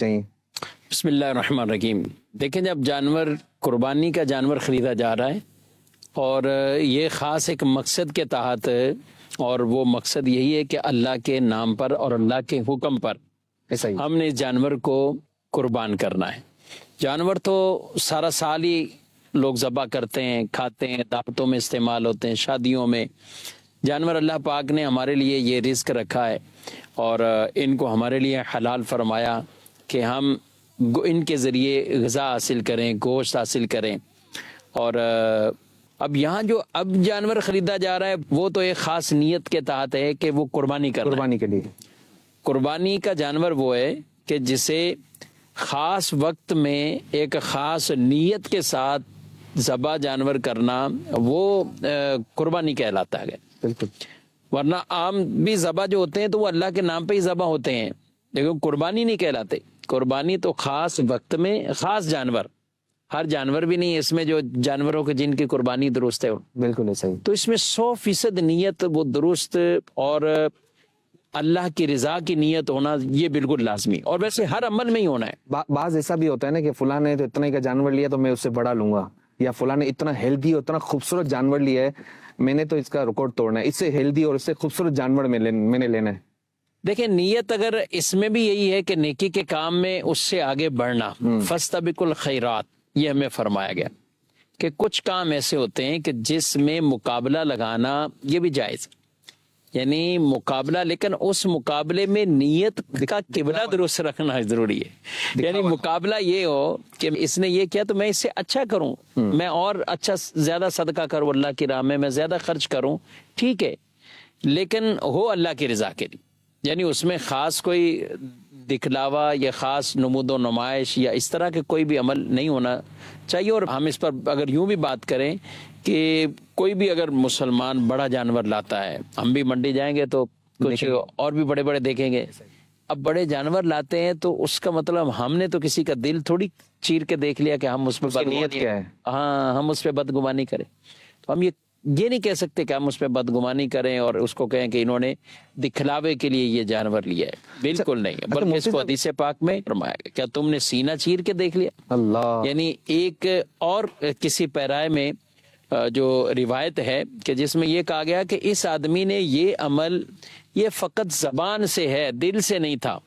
چاہیے؟ بسم اللہ الرحمن الرحیم۔ دیکھیں، جب جانور قربانی کا جانور خریدا جا رہا ہے اور یہ خاص ایک مقصد کے تحت ہے، اور وہ مقصد یہی ہے کہ اللہ کے نام پر اور اللہ کے حکم پر ایسا ہی ہم نے اس جانور کو قربان کرنا ہے۔ جانور تو سارا سال ہی لوگ ذبح کرتے ہیں، کھاتے ہیں، دعوتوں میں استعمال ہوتے ہیں، شادیوں میں۔ جانور اللہ پاک نے ہمارے لیے یہ رزق رکھا ہے اور ان کو ہمارے لیے حلال فرمایا کہ ہم ان کے ذریعے غذا حاصل کریں، گوشت حاصل کریں۔ اور اب یہاں جو اب جانور خریدا جا رہا ہے وہ تو ایک خاص نیت کے تحت ہے کہ وہ قربانی کر رہا ہے۔ قربانی کے لیے قربانی کا جانور وہ ہے کہ جسے خاص وقت میں ایک خاص نیت کے ساتھ ذبح جانور کرنا، وہ قربانی کہلاتا ہے۔ بالکل، ورنہ عام بھی ذبح جو ہوتے ہیں تو وہ اللہ کے نام پہ ہی ذبح ہوتے ہیں، لیکن قربانی نہیں کہلاتے۔ قربانی تو خاص وقت میں خاص جانور، ہر جانور بھی نہیں، اس میں جو جانوروں کے جن کی قربانی درست ہے بالکل ایسا ہی۔ تو اس میں 100% نیت وہ درست اور اللہ کی رضا کی نیت ہونا یہ بالکل لازمی، اور ویسے ہر عمل میں ہی ہونا ہے۔ بعض ایسا بھی ہوتا ہے نا کہ فلاں نے تو اتنا ہی کا جانور لیا تو میں اس سے بڑا لوں گا، یا فلاں نے اتنا ہیلدی اور اتنا خوبصورت جانور لیا ہے، میں نے تو اس کا ریکارڈ توڑنا ہے، اس سے ہیلدی اور اس سے خوبصورت جانور میں نے لینا ہے۔ دیکھیں، نیت اگر اس میں بھی یہی ہے کہ نیکی کے کام میں اس سے آگے بڑھنا، فاستبقوا الخیرات، یہ ہمیں فرمایا گیا کہ کچھ کام ایسے ہوتے ہیں کہ جس میں مقابلہ لگانا یہ بھی جائز، یعنی مقابلہ، لیکن اس مقابلے میں نیت کا قبلہ درست رکھنا ضروری ہے۔ یعنی مقابلہ یہ ہو کہ اس نے یہ کیا تو میں اس سے اچھا کروں، میں اور اچھا زیادہ صدقہ کروں اللہ کی راہ میں زیادہ خرچ کروں، ٹھیک ہے، لیکن ہو اللہ کی رضا کے لیے، یعنی اس میں خاص کوئی دکھلاوا یا خاص نمود و نمائش یا اس طرح کے کوئی بھی عمل نہیں ہونا چاہیے۔ اور ہم اس پر اگر یوں بھی بات کریں کہ کوئی بھی اگر مسلمان بڑا جانور لاتا ہے، ہم بھی منڈی جائیں گے تو کچھ اور بھی بڑے بڑے دیکھیں گے، اب بڑے جانور لاتے ہیں تو اس کا مطلب ہم نے تو کسی کا دل تھوڑی چیر کے دیکھ لیا کہ ہم اس پہ ہم اس پہ بدگمانی کریں، تو ہم یہ نہیں کہہ سکتے کہ ہم اس پہ بدگمانی کریں اور اس کو کہیں کہ انہوں نے دکھلاوے کے لیے یہ جانور لیا ہے، بالکل نہیں، بلکہ اس کو حدیث پاک میں فرمایا گیا، کیا تم نے سینہ چیر کے دیکھ لیا؟ اللہ، یعنی ایک اور کسی پیرائے میں جو روایت ہے کہ جس میں یہ کہا گیا کہ اس آدمی نے یہ عمل یہ فقط زبان سے ہے، دل سے نہیں تھا،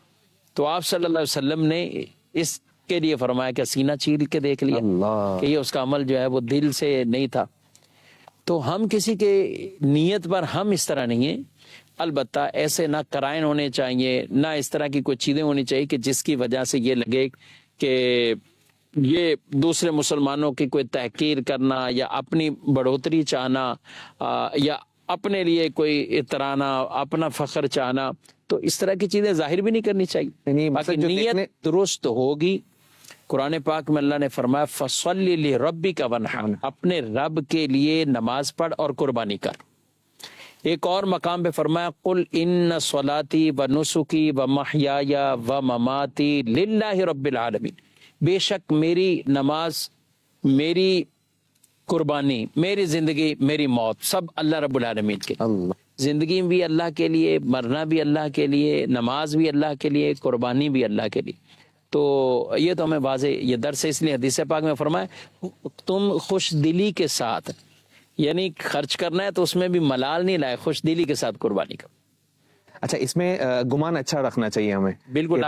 تو آپ صلی اللہ علیہ وسلم نے اس کے لیے فرمایا کہ سینہ چیر کے دیکھ لیا کہ یہ اس کا عمل جو ہے وہ دل سے نہیں تھا۔ تو ہم کسی کے نیت پر ہم اس طرح نہیں ہیں، البتہ ایسے نہ کرائن ہونے چاہیے، نہ اس طرح کی کوئی چیزیں ہونی چاہیے کہ جس کی وجہ سے یہ لگے کہ یہ دوسرے مسلمانوں کی کوئی تحقیر کرنا یا اپنی بڑھوتری چاہنا یا اپنے لیے کوئی اترانا، اپنا فخر چاہنا، تو اس طرح کی چیزیں ظاہر بھی نہیں کرنی چاہیے۔ باقی نیت درست ہوگی، قرآن پاک میں اللہ نے فرمایا فَصَلِّ لِرَبِّكَ وَانْحَرْ، اپنے رب کے لیے نماز پڑھ اور قربانی کر۔ ایک اور مقام پہ فرمایا قُلْ إِنَّ صَلَاتِي وَنُسُكِي وَمَحْيَايَ وَمَمَاتِي لِلَّهِ رَبِّ الْعَالَمِينَ، بے شک میری نماز، میری قربانی، میری زندگی، میری موت سب اللہ رب العالمین کے، زندگی بھی اللہ کے لیے، مرنا بھی اللہ کے لیے، نماز بھی اللہ کے لیے، قربانی بھی اللہ کے لیے۔ تو یہ تو ہمیں واضح یہ درس ہے، اس لیے حدیث پاک میں فرمایا تم خوش دلی کے ساتھ، یعنی خرچ کرنا ہے تو اس میں بھی ملال نہیں لائے، خوش دلی کے ساتھ قربانی کرو۔ اچھا، اس میں گمان اچھا رکھنا چاہیے ہمیں، بالکل۔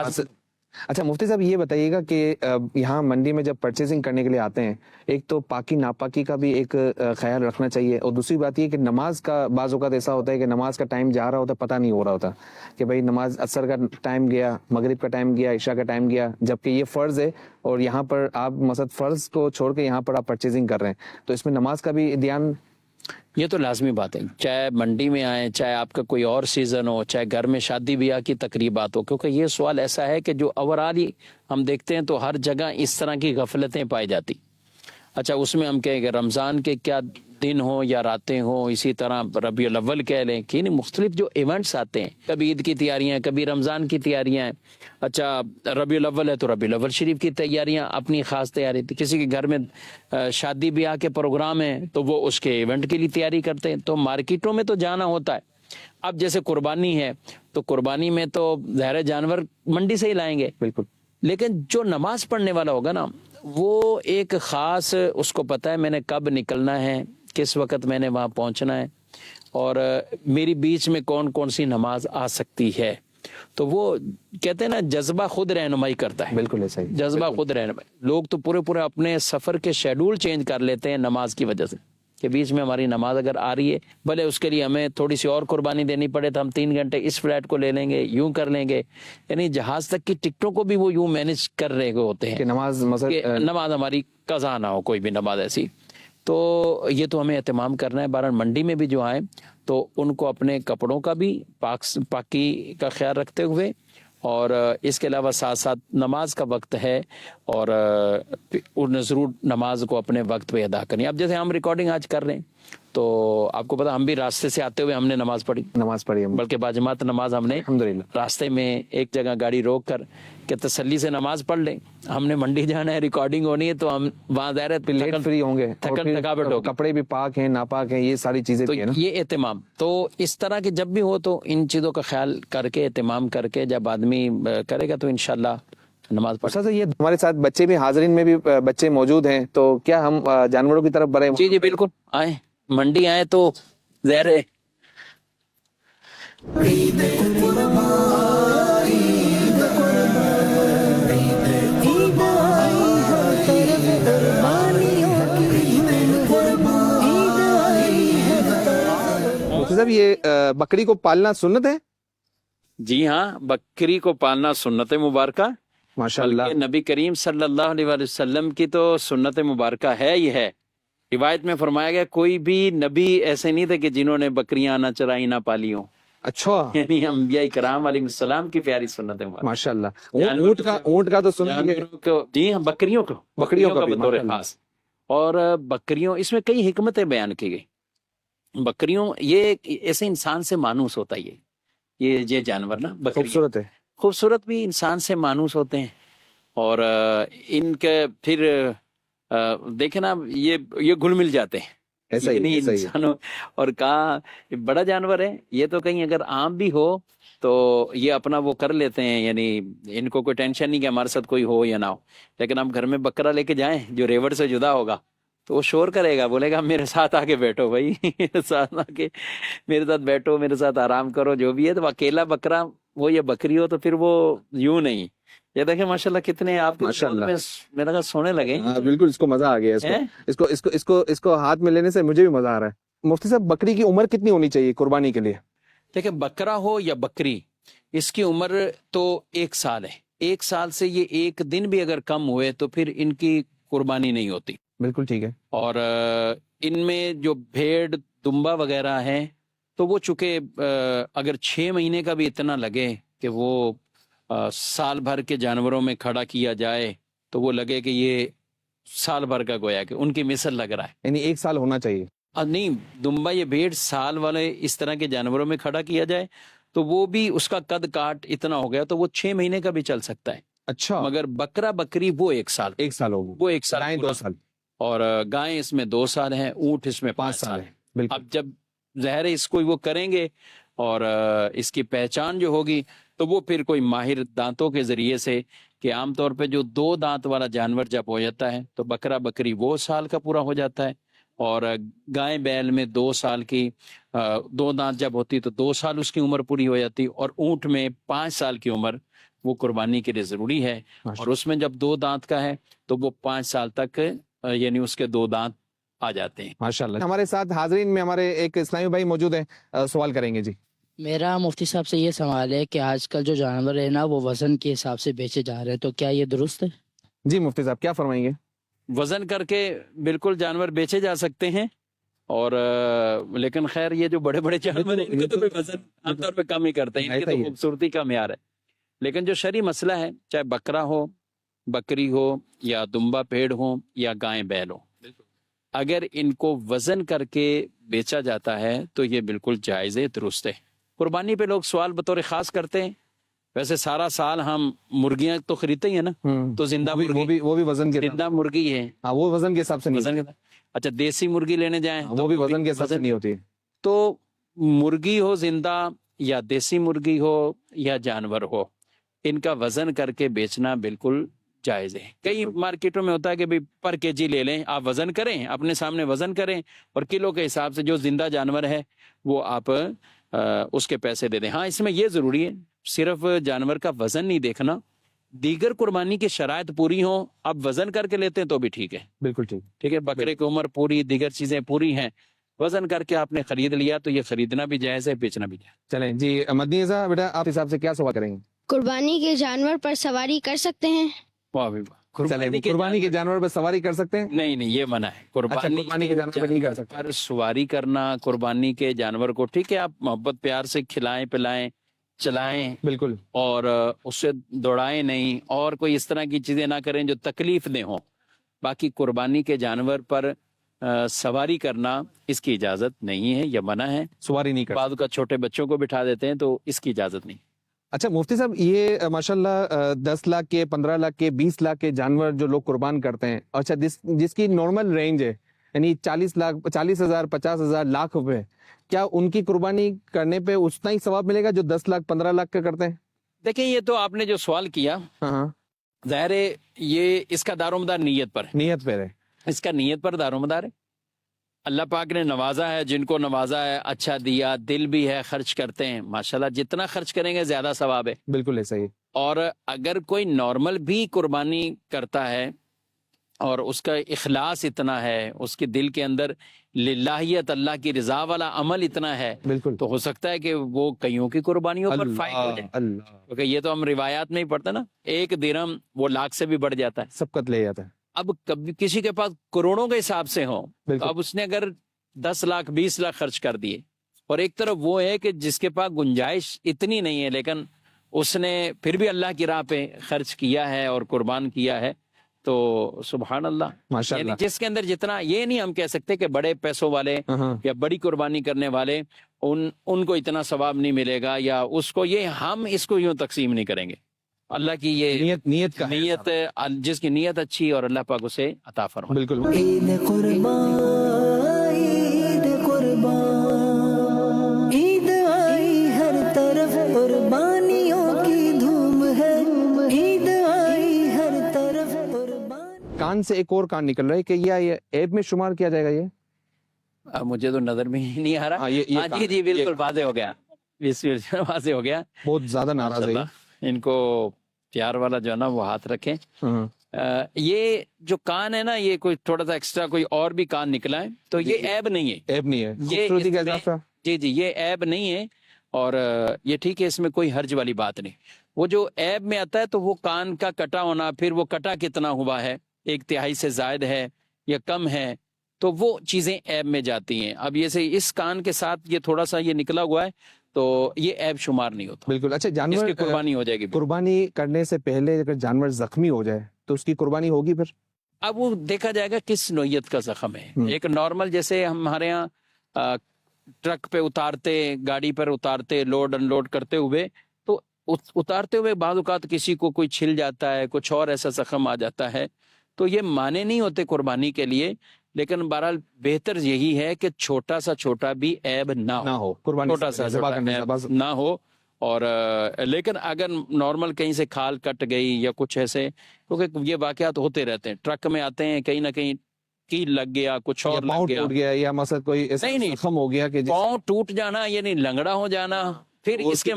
اچھا مفتی صاحب یہ بتائیے گا کہ یہاں منڈی میں جب پرچیزنگ کرنے کے لیے آتے ہیں، ایک تو پاکی ناپاکی کا بھی ایک خیال رکھنا چاہیے، اور دوسری بات یہ کہ نماز کا بعض اوقات ایسا ہوتا ہے کہ نماز کا ٹائم جا رہا ہوتا ہے، پتہ نہیں ہو رہا ہوتا کہ بھائی نماز عصر کا ٹائم گیا، مغرب کا ٹائم گیا، عشاء کا ٹائم گیا، جبکہ یہ فرض ہے اور یہاں پر آپ مثلا فرض کو چھوڑ کے یہاں پر آپ پرچیزنگ کر رہے ہیں، تو اس میں نماز کا بھی دھیان۔ یہ تو لازمی بات ہے، چاہے منڈی میں آئیں، چاہے آپ کا کوئی اور سیزن ہو، چاہے گھر میں شادی بیاہ کی تقریبات ہو، کیونکہ یہ سوال ایسا ہے کہ جو اوورال ہی ہم دیکھتے ہیں تو ہر جگہ اس طرح کی غفلتیں پائی جاتی۔ اچھا، اس میں ہم کہیں کہ رمضان کے کیا دن ہوں یا راتیں ہوں، اسی طرح ربیع الاول کہہ لیں کہ مختلف جو ایونٹس آتے ہیں، کبھی عید کی تیاریاں، کبھی رمضان کی تیاریاں ہیں۔ اچھا، ربیع الاول ہے تو ربیع الاول شریف کی تیاریاں، اپنی خاص تیاری، کسی کے گھر میں شادی بیاہ کے پروگرام ہیں تو وہ اس کے ایونٹ کے لیے تیاری کرتے ہیں، تو مارکیٹوں میں تو جانا ہوتا ہے۔ اب جیسے قربانی ہے تو قربانی میں تو ظاہر جانور منڈی سے ہی لائیں گے، بالکل، لیکن جو نماز پڑھنے والا ہوگا نا وہ ایک خاص اس کو پتہ ہے میں نے کب نکلنا ہے, کس وقت میں نے وہاں پہنچنا ہے, اور میری بیچ میں کون کون سی نماز آ سکتی ہے. تو وہ کہتے ہیں نا جذبہ خود رہنمائی کرتا ہے. بالکل ایسا ہی, جذبہ خود رہنمائی. لوگ تو پورے اپنے سفر کے شیڈول چینج کر لیتے ہیں نماز کی وجہ سے, کہ بیچ میں ہماری نماز اگر آ رہی ہے, بھلے اس کے لیے ہمیں تھوڑی سی اور قربانی دینی پڑے تو ہم 3 گھنٹے اس فلائٹ کو لے لیں گے, یوں کر لیں گے. یعنی جہاز تک کی ٹکٹوں کو بھی وہ یوں مینج کر رہے ہوتے ہیں کہ نماز کہ نماز ہماری قضا نہ ہو, کوئی بھی نماز ایسی. تو یہ تو ہمیں اہتمام کرنا ہے. بہرحال منڈی میں بھی جو آئیں تو ان کو اپنے کپڑوں کا بھی پاکی کا خیال رکھتے ہوئے, اور اس کے علاوہ ساتھ ساتھ نماز کا وقت ہے, اور انہیں ضرور نماز کو اپنے وقت پہ ادا کرنی. اب جیسے ہم ریکارڈنگ آج کر رہے ہیں تو آپ کو پتا ہم بھی راستے سے آتے ہوئے ہم نے نماز پڑھی, بلکہ باجماعت نماز ہم نے الحمدللہ راستے میں ایک جگہ گاڑی روک کر کہ تسلی سے نماز پڑھ لیں. ہم نے منڈی جانا ہے, ریکارڈنگ ہونی ہے, تو ہم وہاں ظاہر ہے لیٹ فری ہوں گے, تھکاوٹ ہوگی, کپڑے بھی پاک ہیں ناپاک ہیں, یہ ساری چیزیں تو بھی ہیں نا. یہ اہتمام تو اس طرح کے جب بھی ہو تو ان چیزوں کا خیال کر کے اہتمام کر کے جب آدمی کرے گا تو انشاءاللہ نماز پڑھ. سر یہ ہمارے ساتھ بچے بھی, حاضرین میں بھی بچے موجود ہیں, تو کیا ہم جانوروں کی طرف بڑھیں؟ جی بالکل, آئیں منڈی آئیں تو ظاہر ہے صاحب یہ بکری کو پالنا سنت ہے؟ جی ہاں, بکری کو پالنا سنت مبارکہ, ماشاءاللہ. بلکہ نبی کریم صلی اللہ علیہ وسلم کی تو سنت مبارکہ ہے ہی ہے. روایت میں فرمایا گیا کوئی بھی نبی ایسے نہیں تھے کہ جنہوں نے بکریاں نہ چرائی نہ پالی ہوں. اچھا, یعنی انبیاء کرام علیہ السلام کی پیاری سنت مبارکہ. ماشاءاللہ. اونٹ کا تو سنت ہے. جی ہاں, بکریوں کا بھی بطور خاص. اور بکریوں, اس میں کئی حکمتیں بیان کی گئی. بکریوں یہ ایسے انسان سے مانوس ہوتا ہے, یہ جانور نا خوبصورت ہے, خوبصورت بھی انسان سے مانوس ہوتے ہیں. اور ان کے پھر دیکھیں نا یہ گھل مل جاتے ہیں ایسا ہی انسانوں. اور کہاں بڑا جانور ہے یہ, تو کہیں اگر عام بھی ہو تو یہ اپنا وہ کر لیتے ہیں, یعنی ان کو کوئی ٹینشن نہیں کہ ہمارے ساتھ کوئی ہو یا نہ ہو. لیکن ہم گھر میں بکرا لے کے جائیں جو ریوڑ سے جدا ہوگا تو وہ شور کرے گا, بولے گا میرے ساتھ آ کے بیٹھو بھائی, میرے ساتھ آ کے میرے ساتھ بیٹھو, میرے ساتھ آرام کرو, جو بھی ہے. تو اکیلا بکرا وہ یہ بکری ہو تو پھر وہ یوں نہیں. یہ دیکھیں ماشاءاللہ کتنے آپ کے میرا خیال سونے لگے. بالکل, اس کو مزہ آ گیا, اس کو ہاتھ میں لینے سے مجھے بھی مزہ آ رہا ہے. مفتی صاحب بکری کی عمر کتنی ہونی چاہیے قربانی کے لیے؟ دیکھیں بکرا ہو یا بکری, اس کی عمر تو 1 سال ہے. 1 سال سے یہ 1 دن بھی اگر کم ہوئے تو پھر ان کی قربانی نہیں ہوتی. بالکل ٹھیک ہے. اور ان میں جو بھیڑ دمبا وغیرہ ہیں تو وہ چونکہ اگر 6 مہینے کا بھی اتنا لگے کہ وہ سال بھر کے جانوروں میں کھڑا کیا جائے تو وہ لگے کہ یہ سال بھر کا گویا کہ ان کی مثل لگ رہا ہے. یعنی 1 سال ہونا چاہیے. نہیں, دمبا یہ بھیڑ سال والے اس طرح کے جانوروں میں کھڑا کیا جائے تو وہ بھی اس کا قد کاٹ اتنا ہو گیا تو وہ 6 مہینے کا بھی چل سکتا ہے. اچھا, مگر بکرا بکری وہ 1 سال. 1 سال ہوگا. وہ 1 سال, 2 سال. اور گائیں اس میں 2 سال ہیں, اونٹ اس میں 5 سال ہیں. بالکل. اب جب ظاہر اس کو وہ کریں گے اور اس کی پہچان جو ہوگی تو وہ پھر کوئی ماہر دانتوں کے ذریعے سے, کہ عام طور پہ جو 2 دانت والا جانور جب ہو جاتا ہے تو بکرا بکری وہ سال کا پورا ہو جاتا ہے, اور گائے بیل میں 2 سال کی 2 دانت جب ہوتی تو 2 سال اس کی عمر پوری ہو جاتی, اور اونٹ میں 5 سال کی عمر وہ قربانی کے لیے ضروری ہے. اور اس میں جب 2 دانت کا ہے تو وہ 5 سال تک یعنی اس کے 2 دانت آ جاتے ہیں. ماشاءاللہ. ہمارے ساتھ حاضرین میں ہمارے ایک اسلامی بھائی موجود ہیں, سوال کریں گے. جی میرا مفتی صاحب سے یہ سوال ہے کہ آج کل جو جانور ہے نا وہ وزن کے حساب سے بیچے جا رہے ہیں, تو کیا یہ درست ہے؟ جی مفتی صاحب کیا فرمائیں گے؟ وزن کر کے بالکل جانور بیچے جا سکتے ہیں, اور لیکن خیر یہ جو بڑے بڑے جانور ہیں ان کا تو وزن عام طور پہ کم ہی کرتے ہیں, ان کی تو خوبصورتی کا معیار ہے. لیکن جو شرعی مسئلہ ہے, چاہے بکرا ہو, بکری ہو, یا دمبا پیڑ ہو, یا گائیں بیل ہو, اگر ان کو وزن کر کے بیچا جاتا ہے تو یہ بالکل جائز ہے, درست ہے. قربانی پہ لوگ سوال بطور خاص کرتے ہیں, ویسے سارا سال ہم مرغیاں تو خریدتے ہی ہیں نا, تو زندہ مرغی وہ بھی وزن کے زندہ مرغی ہے. ہاں, وہ وزن کے حساب سے نہیں. اچھا, دیسی مرغی لینے جائیں وہ بھی وزن کے حساب سے نہیں ہوتی. تو مرغی ہو زندہ یا دیسی مرغی ہو یا جانور ہو, ان کا وزن کر کے بیچنا بالکل جائز ہے. کئی مارکیٹوں میں ہوتا ہے کہ بھئی پر کے جی لے لیں, آپ وزن کریں, اپنے سامنے وزن کریں اور کلو کے حساب سے جو زندہ جانور ہے وہ آپ اس کے پیسے دے دیں. ہاں اس میں یہ ضروری ہے صرف جانور کا وزن نہیں دیکھنا, دیگر قربانی کی شرائط پوری ہوں, اب وزن کر کے لیتے ہیں تو بھی ٹھیک ہے. بالکل ٹھیک. ٹھیک ہے, بکرے کی عمر پوری, دیگر چیزیں پوری ہیں, وزن کر کے آپ نے خرید لیا تو یہ خریدنا بھی جائز ہے, بیچنا بھی جائز. چلیں جی مدنی صاحب, بیٹا آپ حساب سے کیا سوال کریں گے؟ قربانی کے جانور پر سواری کر سکتے ہیں؟ واہ بھی واہ. چلیں قربانی کے جانور پر سواری کر سکتے ہیں؟ نہیں نہیں, یہ منع ہے. قربانی کے جانور پر نہیں کر سکتے. پر سواری کرنا قربانی کے جانور کو ٹھیک ہے, آپ محبت پیار سے کھلائیں پلائیں چلائیں بالکل, اور اس سے دوڑائیں نہیں, اور کوئی اس طرح کی چیزیں نہ کریں جو تکلیف دہ ہوں. باقی قربانی کے جانور پر سواری کرنا اس کی اجازت نہیں ہے, یہ منع ہے. سواری نہیں کر. بعض کا چھوٹے بچوں کو بٹھا دیتے ہیں تو اس کی اجازت نہیں. اچھا مفتی صاحب, یہ ماشاءاللہ 10 لاکھ کے 15 لاکھ کے 20 لاکھ کے جانور جو لوگ قربان کرتے ہیں, اچھا جس کی نارمل رینج ہے یعنی 40,000 50,000 لاکھ روپے, کیا ان کی قربانی کرنے پہ اتنا ہی ثواب ملے گا جو 10 لاکھ 15 لاکھ کا کرتے ہیں؟ دیکھیں یہ تو آپ نے جو سوال کیا, ہاں ظاہر ہے یہ اس کا دار و مدار نیت پر ہے. نیت پہ ہے, اس کا نیت پر دار و مدار ہے. اللہ پاک نے نوازا ہے, جن کو نوازا ہے اچھا دیا, دل بھی ہے, خرچ کرتے ہیں, ماشاءاللہ جتنا خرچ کریں گے زیادہ ثواب ہے. بالکل ایسا ہی. اور اگر کوئی نارمل بھی قربانی کرتا ہے اور اس کا اخلاص اتنا ہے, اس کے دل کے اندر للہیت اللہ کی رضا والا عمل اتنا ہے, بالکل, تو ہو سکتا ہے کہ وہ کئیوں کی قربانیوں پر فائد ہو جائے. اللہ, کیونکہ یہ تو ہم روایات میں ہی پڑھتے نا, 1 درہم وہ لاکھ سے بھی بڑھ جاتا ہے. سب قتل لے جاتا ہے. اب کبھی کسی کے پاس کروڑوں کے حساب سے ہوں تو بالکل, اب اس نے اگر 10 لاکھ 20 لاکھ خرچ کر دیے, اور ایک طرف وہ ہے کہ جس کے پاس گنجائش اتنی نہیں ہے لیکن اس نے پھر بھی اللہ کی راہ پہ خرچ کیا ہے اور قربان کیا ہے, تو سبحان اللہ. ماشاءاللہ. یعنی جس کے اندر جتنا, یہ نہیں ہم کہہ سکتے کہ بڑے پیسوں والے یا بڑی قربانی کرنے والے ان کو اتنا ثواب نہیں ملے گا, یا اس کو, یہ ہم اس کو یوں تقسیم نہیں کریں گے. اللہ کی یہ نیت کا نیت, جس کی نیت اچھی اور اللہ پاک اسے عطا فرمائے. بالکل. عید قربان عید قربان, عید آئی ہر طرف قربانیوں کی دھوم ہے, عید آئی ہر طرف قربان. کان سے ایک اور کان نکل رہا ہے کہ یہ عیب میں شمار کیا جائے گا؟ یہ مجھے تو نظر میں نہیں آ رہا. ہاں جی جی بالکل واضح ہو گیا, واضح ہو گیا. بہت زیادہ ناراض ہے. ان کو پیار والا جو ہے نا وہ ہاتھ رکھیں. یہ جو کان ہے نا, یہ کوئی تھوڑا سا ایکسٹرا کوئی اور بھی کان نکلا ہے تو یہ عیب نہیں ہے. عیب نہیں ہے, خوبصورتی کا اضافہ. جی جی, یہ عیب نہیں ہے, اور یہ ٹھیک ہے, اس میں کوئی حرج والی بات نہیں. وہ جو عیب میں آتا ہے تو وہ کان کا کٹا ہونا, پھر وہ کٹا کتنا ہوا ہے, 1/3 سے زائد ہے یا کم ہے, تو وہ چیزیں عیب میں جاتی ہیں. اب یہ سے اس کان کے ساتھ یہ تھوڑا سا یہ نکلا ہوا ہے تو یہ عیب شمار نہیں ہوتا. بالکل. اچھا اس جانور کی قربانی ہو جائے گی. قربانی کرنے سے پہلے اگر جانور زخمی ہو جائے تو اس کی قربانی ہوگی پھر؟ اب وہ دیکھا جائے گا کس نوعیت کا زخم ہے. ایک نارمل جیسے ہمارے ہاں ٹرک پہ اتارتے, گاڑی پر اتارتے, لوڈ ان لوڈ کرتے ہوئے, تو اتارتے ہوئے بعض اوقات کسی کو کوئی چھل جاتا ہے, کچھ اور ایسا زخم آ جاتا ہے, تو یہ مانے نہیں ہوتے قربانی کے لیے. لیکن بہرحال بہتر یہی ہے کہ چھوٹا سا چھوٹا بھی عیب نہ ہو, چھوٹا سا عیب نہ ہو. اور لیکن اگر نارمل کہیں سے کھال کٹ گئی یا کچھ ایسے, کیونکہ یہ واقعات ہوتے رہتے ہیں, ٹرک میں آتے ہیں کہیں نہ کہیں کیل لگ گیا, کچھ اور لگ گیا, ٹوٹ گیا, یا مثلا کوئی ایسا زخم ہو گیا کہ پاؤں ٹوٹ جانا یعنی لنگڑا ہو جانا, پھر اس کے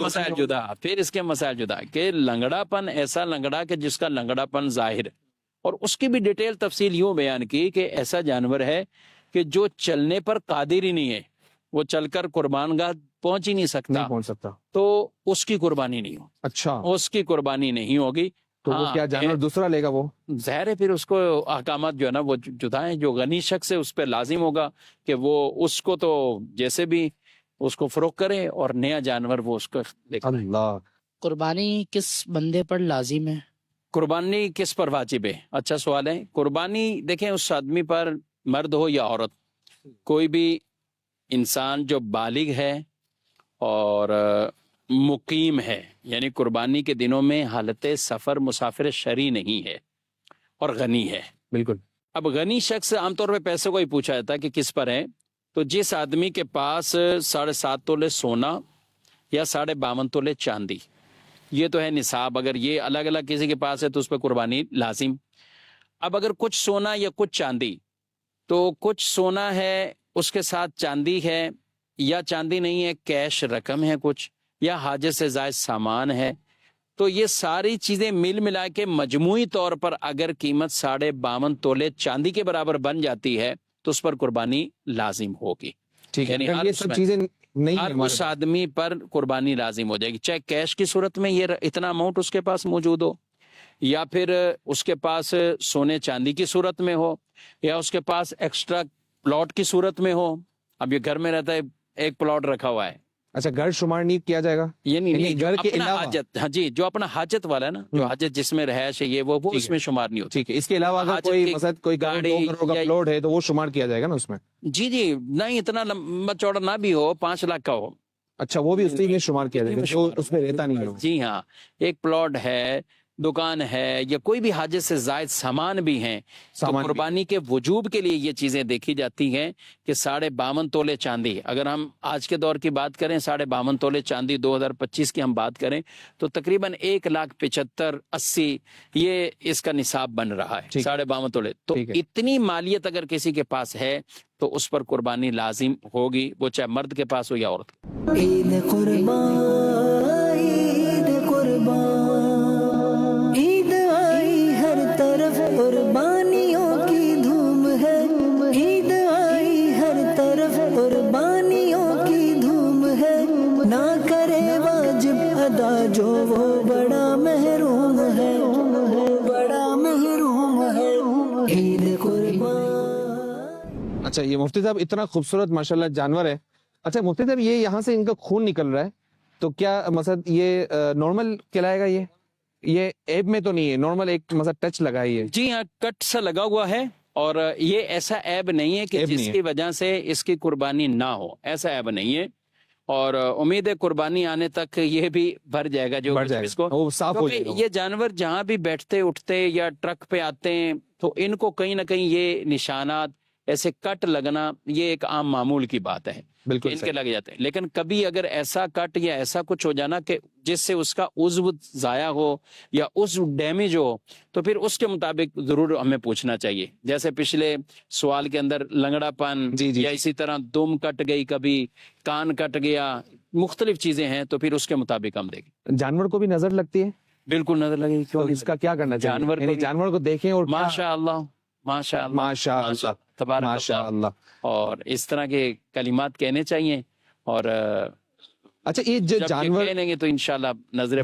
مسائل جدا, کہ لنگڑا پن ایسا لنگڑا کہ جس کا لنگڑا پن ظاہر, اور اس کی بھی ڈیٹیل تفصیل یوں بیان کی کہ ایسا جانور ہے کہ جو چلنے پر قادر ہی نہیں ہے, وہ چل کر قربان گاہ پہنچ ہی نہیں سکتا, تو اس کی قربانی نہیں ہو. اچھا, اس کی قربانی نہیں ہوگی. تو وہ کیا جانور دوسرا لے گا؟ وہ ظاہر ہے پھر اس کو احکامات جو ہے نا وہ جدا ہیں. جو غنی شخص ہے اس پہ لازم ہوگا کہ وہ اس کو تو جیسے بھی اس کو فروخت کرے اور نیا جانور وہ اس کو لے کر. اللہ. قربانی کس بندے پر لازم ہے؟ قربانی کس پر واجب ہے؟ اچھا سوال ہے. قربانی دیکھیں اس آدمی پر, مرد ہو یا عورت, کوئی بھی انسان جو بالغ ہے اور مقیم ہے, یعنی قربانی کے دنوں میں حالت سفر مسافر شرعی نہیں ہے, اور غنی ہے. بالکل. اب غنی شخص عام طور پہ پیسے کو ہی پوچھا جاتا ہے کہ کس پر ہے, تو جس آدمی کے پاس 7.5 تولے سونا یا 52.5 تولے چاندی یہ تو ہے نصاب، اگر یہ الگ الگ کسی کے پاس ہے تو اس پہ قربانی لازم۔ اب اگر کچھ سونا یا کچھ چاندی، تو کچھ سونا ہے اس کے ساتھ چاندی ہے، یا چاندی نہیں ہے کیش رقم ہے کچھ، یا حاجت سے زائد سامان ہے، تو یہ ساری چیزیں مل ملا کے مجموعی طور پر اگر قیمت 52.5 تولے چاندی کے برابر بن جاتی ہے تو اس پر قربانی لازم ہوگی۔ ٹھیک ہے، یعنی اگر ہر یہ اس سب میں- چیزیں نہیں ہر ہیں ہمارے اس آدمی پر قربانی لازم ہو جائے گی، چاہے کیش کی صورت میں یہ اتنا اماؤنٹ اس کے پاس موجود ہو، یا پھر اس کے پاس سونے چاندی کی صورت میں ہو، یا اس کے پاس ایکسٹرا پلاٹ کی صورت میں ہو۔ اب یہ گھر میں رہتا ہے، ایک پلاٹ رکھا ہوا ہے، اچھا گھر شمار نہیں کیا جائے گا؟ یعنی یعنی نہیں، جو گھر کے اپنا علاوہ؟ حاجت، ہاں جی، جو اپنا حاجت والا ہے نا، جو حاجت جس میں رہائش ہے، یہ وہ ٹھیک اس ہے۔ میں شمار نہیں ہوتی۔ ٹھیک ہے، اس کے علاوہ اگر حاجت کوئی کی مثلا کوئی گاڑی 2 کروڑ کا یا- پلاٹ ہے تو وہ شمار کیا جائے گا نا اس میں؟ جی جی، نہیں اتنا لمبا چوڑا نہ بھی ہو، 5 لاکھ کا ہو، اچھا وہ بھی اسی میں شمار کیا جائے گا جو اس میں رہتا نہیں ہے؟ جی ہاں، ایک پلاٹ ہے، دکان ہے، یا کوئی بھی حاجت سے زائد سامان بھی ہیں، تو سامان بھی۔ قربانی کے وجوب کے لیے یہ چیزیں دیکھی جاتی ہیں کہ 52.5 تولے چاندی، اگر ہم آج کے دور کی بات کریں 52.5 تولے چاندی 2025 کی ہم بات کریں تو تقریباً 1,75,80 یہ اس کا نصاب بن رہا ہے، 52.5 تولے۔ تو ٹھیک ہے۔ اتنی مالیت اگر کسی کے پاس ہے تو اس پر قربانی لازم ہوگی، وہ چاہے مرد کے پاس ہو یا عورت کے پاس۔ عید قربان عید قربان عید آئی ہر طرف قربانیوں کی دھوم ہے عید آئی ہر طرف قربانیوں کی دھوم ہے نہ کرے واجب ادا جو وہ بڑا محروم ہے بڑا محروم ہے عید قربان۔ اچھا یہ مفتی صاحب اتنا خوبصورت ماشاءاللہ جانور ہے، اچھا مفتی صاحب یہ یہاں سے ان کا خون نکل رہا ہے تو کیا مثلا یہ نارمل کہلائے گا؟ یہ ایب میں تو نہیں ہے، نارمل ایک مثلا ٹچ لگائی ہے؟ جی ہاں، کٹ سا لگا ہوا ہے، اور یہ ایسا عیب نہیں ہے کہ عیب جس نہیں ہے۔ کی وجہ سے اس کی قربانی نہ ہو، ایسا عیب نہیں ہے، اور امید ہے قربانی آنے تک یہ بھی بھر جائے گا، جو بڑھ کچھ جائے اس کو، گا، وہ صاف ہو کیونکہ جائے گا وہ۔ یہ جانور جہاں بھی بیٹھتے اٹھتے یا ٹرک پہ آتے ہیں تو ان کو کہیں نہ کہیں یہ نشانات ایسے کٹ لگنا یہ ایک عام معمول کی بات ہے، بالکل ان کے صحیح۔ لگ جاتے ہیں، لیکن کبھی اگر ایسا کٹ یا ایسا کچھ ہو جانا کہ جس سے اس کا عضو ضائع ہو یا عضو ڈیمیج ہو تو پھر اس کے مطابق ضرور ہمیں پوچھنا چاہیے، جیسے پچھلے سوال کے اندر لنگڑا پن، جی جی یا اسی طرح دم کٹ گئی، کبھی کان کٹ گیا، مختلف چیزیں ہیں تو پھر اس کے مطابق ہم دیکھیں۔ جانور کو بھی نظر لگتی ہے بالکل نظر لگے گی، تو کیوں نہیں اس کا کیا کرنا چاہیے؟ جانور کو یعنی بھی- جانور کو دیکھیں اور کیا- ماشاء اللہ، ماشاء اللہ، ماشاء اللہ، تبارک ماشاء اللہ، اللہ۔ اور اس طرح کے کلمات کہنے چاہیے، اور اچھا یہ جو جب یہ جانور کہہ لیں گے تو انشاءاللہ نظر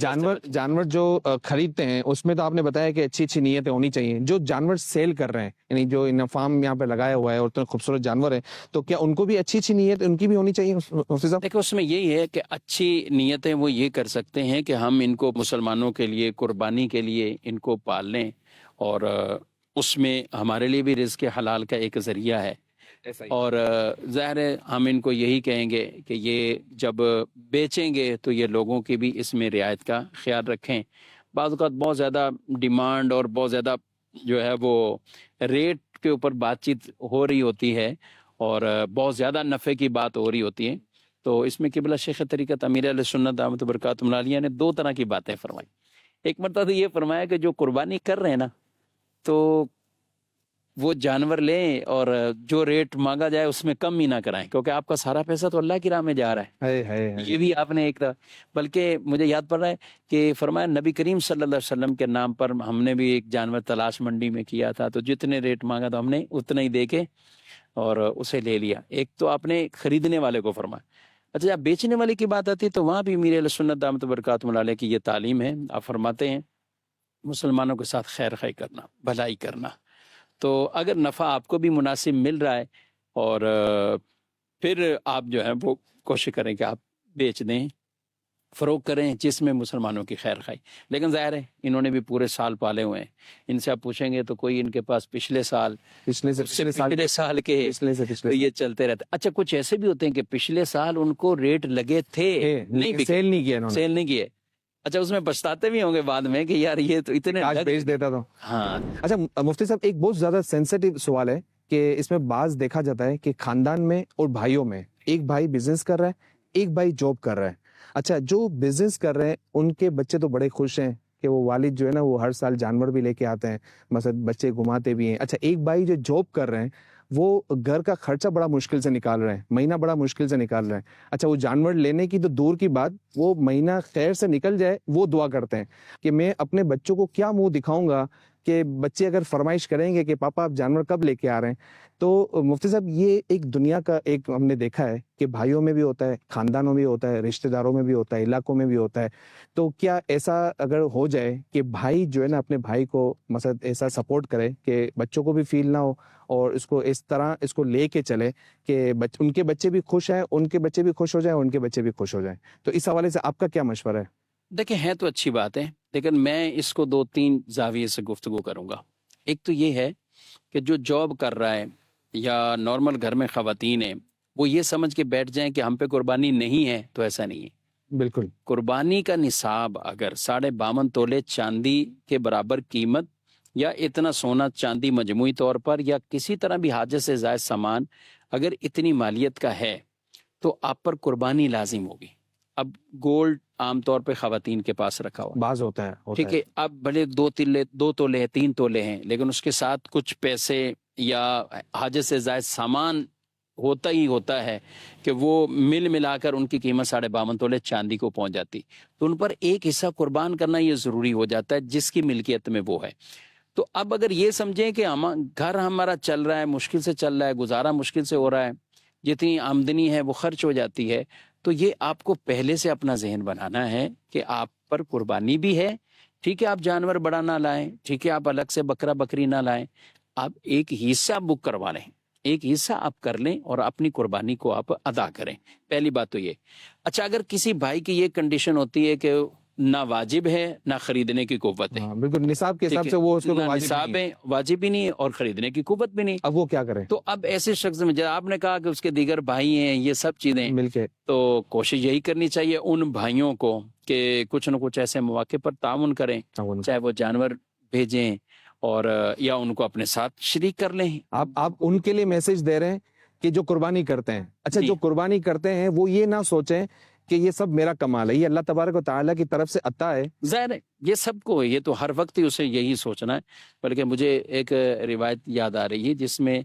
جانور جو خریدتے ہیں اس میں تو آپ نے بتایا کہ اچھی اچھی نیتیں ہونی چاہیے، جو جانور سیل کر رہے ہیں یعنی جو ان فارم یہاں پہ لگایا ہوا ہے اور اتنے خوبصورت جانور ہیں تو کیا ان کو بھی اچھی اچھی نیت ان کی بھی ہونی چاہیے مفتی صاحب؟ دیکھو اس میں یہی ہے کہ اچھی نیتیں وہ یہ کر سکتے ہیں کہ ہم ان کو مسلمانوں کے لیے قربانی کے لیے ان کو پال لیں، اور اس میں ہمارے لیے بھی رزق حلال کا ایک ذریعہ ہے، اور ظاہر ہے ہم ان کو یہی کہیں گے کہ یہ جب بیچیں گے تو یہ لوگوں کی بھی اس میں رعایت کا خیال رکھیں۔ بعض اوقات بہت زیادہ ڈیمانڈ اور بہت زیادہ جو ہے وہ ریٹ کے اوپر بات چیت ہو رہی ہوتی ہے، اور بہت زیادہ نفع کی بات ہو رہی ہوتی ہے، تو اس میں قبلہ شیخ طریقت امیر علیہ سنت دامت برکاتہ عالیہ نے 2 طرح کی باتیں فرمائی۔ ایک مرتبہ تو یہ فرمایا کہ جو قربانی کر رہے ہیں نا تو وہ جانور لیں اور جو ریٹ مانگا جائے اس میں کم ہی نہ کرائیں، کیونکہ آپ کا سارا پیسہ تو اللہ کی راہ میں جا رہا ہے۔ یہ بھی آپ نے ایک طرح، بلکہ مجھے یاد پڑ رہا ہے کہ فرمایا نبی کریم صلی اللہ علیہ وسلم کے نام پر ہم نے بھی ایک جانور تلاش منڈی میں کیا تھا، تو جتنے ریٹ مانگا تو ہم نے اتنا ہی دے کے اور اسے لے لیا۔ ایک تو آپ نے خریدنے والے کو فرمایا۔ اچھا جب بیچنے والے کی بات آتی ہے تو وہاں بھی امیر علیہ سنت دامت برکاتہ علیہ کی یہ تعلیم ہے، آپ فرماتے ہیں مسلمانوں کے ساتھ خیر خواہی کرنا، بھلائی کرنا، تو اگر نفع آپ کو بھی مناسب مل رہا ہے اور پھر آپ جو ہے وہ کوشش کریں کہ آپ بیچ دیں، فروغ کریں، جس میں مسلمانوں کی خیر خواہی۔ لیکن ظاہر ہے انہوں نے بھی پورے سال پالے ہوئے ہیں، ان سے آپ پوچھیں گے تو کوئی ان کے پاس پچھلے سال کے تو یہ چلتے رہتے۔ اچھا کچھ ایسے بھی ہوتے ہیں کہ پچھلے سال ان کو ریٹ لگے تھے، نہیں سیل نہیں کیا انہوں نے، سیل نہیں کیے، اچھا اس میں پچھتاتے بھی ہوں گے بعد میں کہ یار یہ تو اتنے آج بیچ دیتا تو۔ ہاں اچھا مفتی صاحب ایک بہت زیادہ سینسیٹیو سوال ہے کہ اس میں بعض دیکھا جاتا ہے کہ خاندان میں اور بھائیوں میں ایک بھائی بزنس کر رہا ہے، ایک بھائی جاب کر رہا ہے، اچھا جو بزنس کر رہے ہیں ان کے بچے تو بڑے خوش ہیں کہ وہ والد جو ہے نا وہ ہر سال جانور بھی لے کے آتے ہیں, مثلا بچے گھماتے بھی ہیں. اچھا ایک بھائی جو جاب کر رہے ہیں وہ گھر کا خرچہ بڑا مشکل سے نکال رہے ہیں, مہینہ بڑا مشکل سے نکال رہے ہیں. اچھا وہ جانور لینے کی تو دور کی بات, وہ مہینہ خیر سے نکل جائے وہ دعا کرتے ہیں کہ میں اپنے بچوں کو کیا منہ دکھاؤں گا کہ بچے اگر فرمائش کریں گے کہ پاپا آپ جانور کب لے کے آ رہے ہیں. تو مفتی صاحب یہ ایک دنیا کا ایک ہم نے دیکھا ہے کہ بھائیوں میں بھی ہوتا ہے, خاندانوں میں بھی ہوتا ہے, رشتہ داروں میں بھی ہوتا ہے, علاقوں میں بھی ہوتا ہے. تو کیا ایسا اگر ہو جائے کہ بھائی جو ہے نا اپنے بھائی کو مثلا ایسا سپورٹ کرے کہ بچوں کو بھی فیل نہ ہو اور اس کو اس طرح اس کو لے کے چلے کہ ان کے بچے بھی خوش ہیں, ان کے بچے بھی خوش ہو جائیں, ان کے بچے بھی خوش ہو جائیں, تو اس حوالے سے آپ کا کیا مشورہ ہے؟ دیکھیں ہے تو اچھی بات ہے, لیکن میں اس کو 2-3 زاویے سے گفتگو کروں گا. ایک تو یہ ہے کہ جو جاب کر رہا ہے یا نارمل گھر میں خواتین ہیں وہ یہ سمجھ کے بیٹھ جائیں کہ ہم پہ قربانی نہیں ہے, تو ایسا نہیں ہے. بالکل. قربانی کا نصاب اگر 52.5 تولے چاندی کے برابر قیمت یا اتنا سونا چاندی مجموعی طور پر یا کسی طرح بھی حاجت سے زائد سامان اگر اتنی مالیت کا ہے تو آپ پر قربانی لازم ہوگی. اب گولڈ عام طور پہ خواتین کے پاس رکھا ہوا بعض ہوتا ہے ٹھیک ہے, اب بھلے 2 تولے 3 تولے ہیں, لیکن اس کے ساتھ کچھ پیسے یا حاجت سے زائد سامان ہوتا ہی ہوتا ہے کہ وہ ملا کر ان کی قیمت 52.5 تولے چاندی کو پہنچ جاتی. تو ان پر ایک حصہ قربان کرنا یہ ضروری ہو جاتا ہے جس کی ملکیت میں وہ ہے. تو اب اگر یہ سمجھیں کہ گھر ہمارا چل رہا ہے, مشکل سے چل رہا ہے, گزارا مشکل سے ہو رہا ہے, جتنی آمدنی ہے وہ خرچ ہو جاتی ہے, تو یہ آپ کو پہلے سے اپنا ذہن بنانا ہے کہ آپ پر قربانی بھی ہے. ٹھیک ہے آپ جانور بڑا نہ لائیں, ٹھیک ہے آپ الگ سے بکرا بکری نہ لائیں, آپ ایک حصہ بک کروا لیں, ایک حصہ آپ کر لیں اور اپنی قربانی کو آپ ادا کریں. پہلی بات تو یہ. اچھا اگر کسی بھائی کی یہ کنڈیشن ہوتی ہے کہ نہ واجب ہے نہ خریدنے کی قوت ہے, بالکل نصاب کے حساب سے وہ اس کو نصاب ہے واجب بھی نہیں ہے اور خریدنے کی قوت بھی نہیں, اب وہ کیا کریں؟ تو اب ایسے شخص میں آپ نے کہا کہ اس کے دیگر بھائی ہیں یہ سب چیزیں مل کے, تو کوشش یہی کرنی چاہیے ان بھائیوں کو کہ کچھ نہ کچھ ایسے مواقع پر تعاون کریں, چاہے وہ جانور بھیجیں اور یا ان کو اپنے ساتھ شریک کر لیں. آپ ان کے لیے میسج دے رہے ہیں کہ جو قربانی کرتے ہیں. اچھا جو قربانی کرتے ہیں وہ یہ نہ سوچیں کہ یہ سب میرا کمال ہے, یہ اللہ تبارک و تعالیٰ کی طرف سے عطا ہے. ظاہر ہے یہ سب کو, یہ تو ہر وقت ہی اسے یہی سوچنا ہے. بلکہ مجھے ایک روایت یاد آ رہی ہے جس میں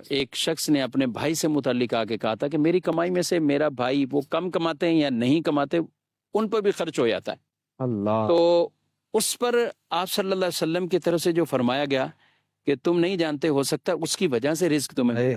ایک شخص نے اپنے بھائی سے متعلق آ کے کہا تھا کہ میری کمائی میں سے میرا بھائی وہ کم کماتے ہیں یا نہیں کماتے ان پر بھی خرچ ہو جاتا ہے. اللہ. تو اس پر آپ صلی اللہ علیہ وسلم کی طرف سے جو فرمایا گیا کہ تم نہیں جانتے, ہو سکتا اس کی وجہ سے رزق تمہیں.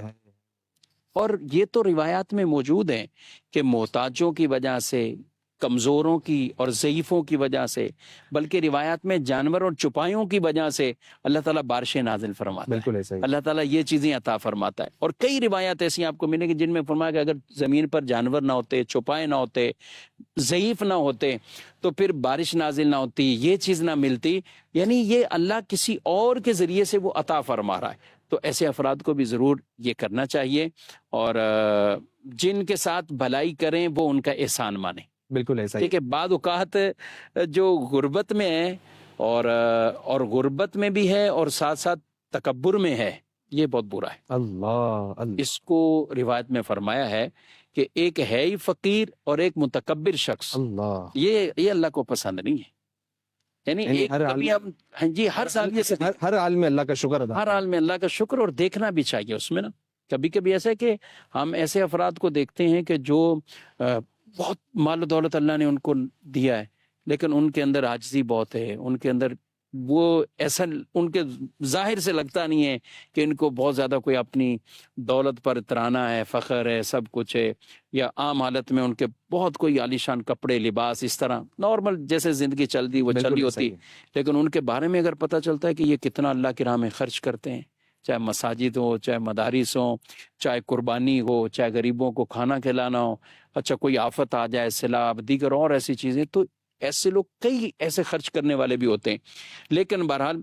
اور یہ تو روایات میں موجود ہیں کہ محتاجوں کی وجہ سے, کمزوروں کی اور ضعیفوں کی وجہ سے, بلکہ روایات میں جانور اور چپائیوں کی وجہ سے اللہ تعالیٰ بارشیں نازل فرماتا ہے. بالکل ایسا ہی. اللہ تعالیٰ یہ چیزیں عطا فرماتا ہے. اور کئی روایات ایسی آپ کو ملیں گی جن میں فرمایا کہ اگر زمین پر جانور نہ ہوتے, چوپائے نہ ہوتے, ضعیف نہ ہوتے, تو پھر بارش نازل نہ ہوتی, یہ چیز نہ ملتی. یعنی یہ اللہ کسی اور کے ذریعے سے وہ عطا فرما رہا ہے. تو ایسے افراد کو بھی ضرور یہ کرنا چاہیے اور جن کے ساتھ بھلائی کریں وہ ان کا احسان مانیں. بالکل ایسا ہی. ٹھیک ہے, بعض اوقات جو غربت میں ہے اور غربت میں بھی ہے اور ساتھ ساتھ تکبر میں ہے, یہ بہت برا ہے. اللہ. اس کو روایت میں فرمایا ہے کہ ایک ہے ہی فقیر اور ایک متکبر شخص, اللہ. یہ اللہ کو پسند نہیں ہے. یعنی ایک کبھی ہم جی ہر سال یہ ہر حال میں اللہ کا شکر ادا, ہر حال میں اللہ کا شکر, اور دیکھنا بھی چاہیے اس میں نا. کبھی کبھی ایسا ہے کہ ہم ایسے افراد کو دیکھتے ہیں کہ جو بہت مال و دولت اللہ نے ان کو دیا ہے, لیکن ان کے اندر عاجزی بہت ہے, ان کے اندر وہ ایسا ان کے ظاہر سے لگتا نہیں ہے کہ ان کو بہت زیادہ کوئی اپنی دولت پر ترانہ ہے, فخر ہے, سب کچھ ہے, یا عام حالت میں ان کے بہت کوئی عالیشان کپڑے لباس اس طرح نارمل جیسے زندگی چلتی وہ چل رہی ہوتی. لیکن ان کے بارے میں اگر پتہ چلتا ہے کہ یہ کتنا اللہ کی راہ میں خرچ کرتے ہیں, چاہے مساجد ہو, چاہے مدارس ہوں, چاہے قربانی ہو, چاہے غریبوں کو کھانا کھلانا ہو, اچھا کوئی آفت آ جائے, سیلاب, دیگر اور ایسی چیزیں, تو ایسے لوگ کئی ایسے خرچ کرنے والے بھی ہوتے ہیں. لیکن بہرحال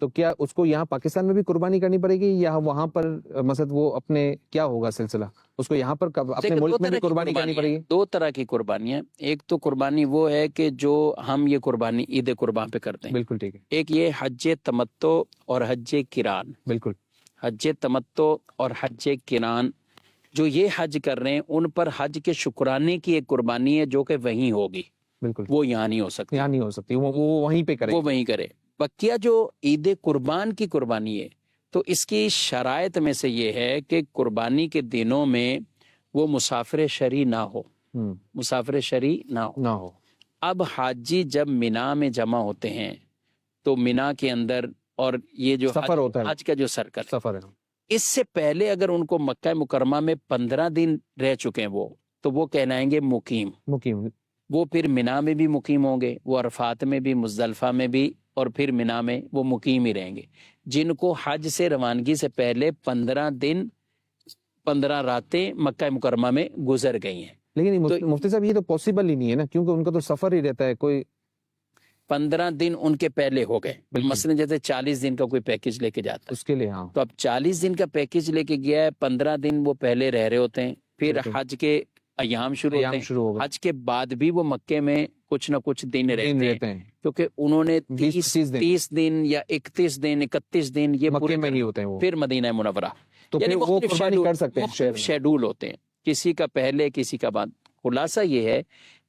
تو کیا اس کو یہاں پاکستان میں بھی قربانی کرنی پڑے گی یا وہاں پر مثلا وہ اپنے کیا ہوگا سلسلہ، اس کو یہاں پر اپنے ملک میں بھی قربانی کرنی پڑے گی؟ دو طرح کی قربانیاں، ایک تو قربانی وہ ہے کہ جو ہم یہ قربانی عید قربان پہ کرتے ہیں، بالکل ٹھیک ہے، ایک یہ حج تمتع اور حج قران، بالکل حج تمتع اور حج قران جو یہ حج کر رہے ہیں ان پر حج کے شکرانے کی ایک قربانی ہے جو کہ وہیں ہوگی، بالکل وہ یہاں نہیں ہو سکتی، یہاں نہیں ہو سکتی، وہ وہیں پہ کرے، وہ وہیں کرے۔ بقیہ جو عید قربان کی قربانی ہے تو اس کی شرائط میں سے یہ ہے کہ قربانی کے دنوں میں وہ مسافر شرعی نہ ہو، مسافر شرعی نہ ہو۔ اب حاجی جب مینا میں جمع ہوتے ہیں تو مینا کے اندر، اور یہ جو سفر ہوتا ہے، حج کا جو سرکل سفر ہے، اس سے پہلے اگر ان کو مکہ مکرمہ میں 15 دن رہ چکے ہیں وہ، تو وہ کہلائیں گے مقیم، وہ پھر مینا میں بھی مقیم ہوں گے، وہ عرفات میں بھی، مزدلفہ میں بھی، اور پھر مینا میں وہ مقیم ہی رہیں گے۔ جن کو حج سے روانگی سے پہلے 15 دن 15 راتیں مکہ مکرمہ میں گزر گئی ہیں، لیکن مفتی صاحب یہ تو پاسبل ہی نہیں ہے نا، کیونکہ ان کا تو سفر ہی رہتا ہے، کوئی 15 دن ان کے پہلے ہو گئے، مثلا جیسے 40 دن کا کوئی پیکج لے کے جاتا ہے اس کے لیے، ہاں تو اب 40 دن کا پیکج لے کے گیا ہے، 15 دن وہ پہلے رہ رہے ہوتے ہیں، پھر حج کے ایام شروع ہوتے ہیں، حج کے بعد بھی وہ مکے میں کچھ نہ کچھ دن رہتے ہیں، کیونکہ انہوں نے 30 دن یا 31 دن 31 دن یہ پورے میں ہی ہوتے ہیں، پھر مدینہ منورہ، تو پھر وہ قربانی کر سکتے ہیں، شیڈول ہوتے ہیں، کسی کا پہلے کسی کا بعد۔ خلاصہ یہ ہے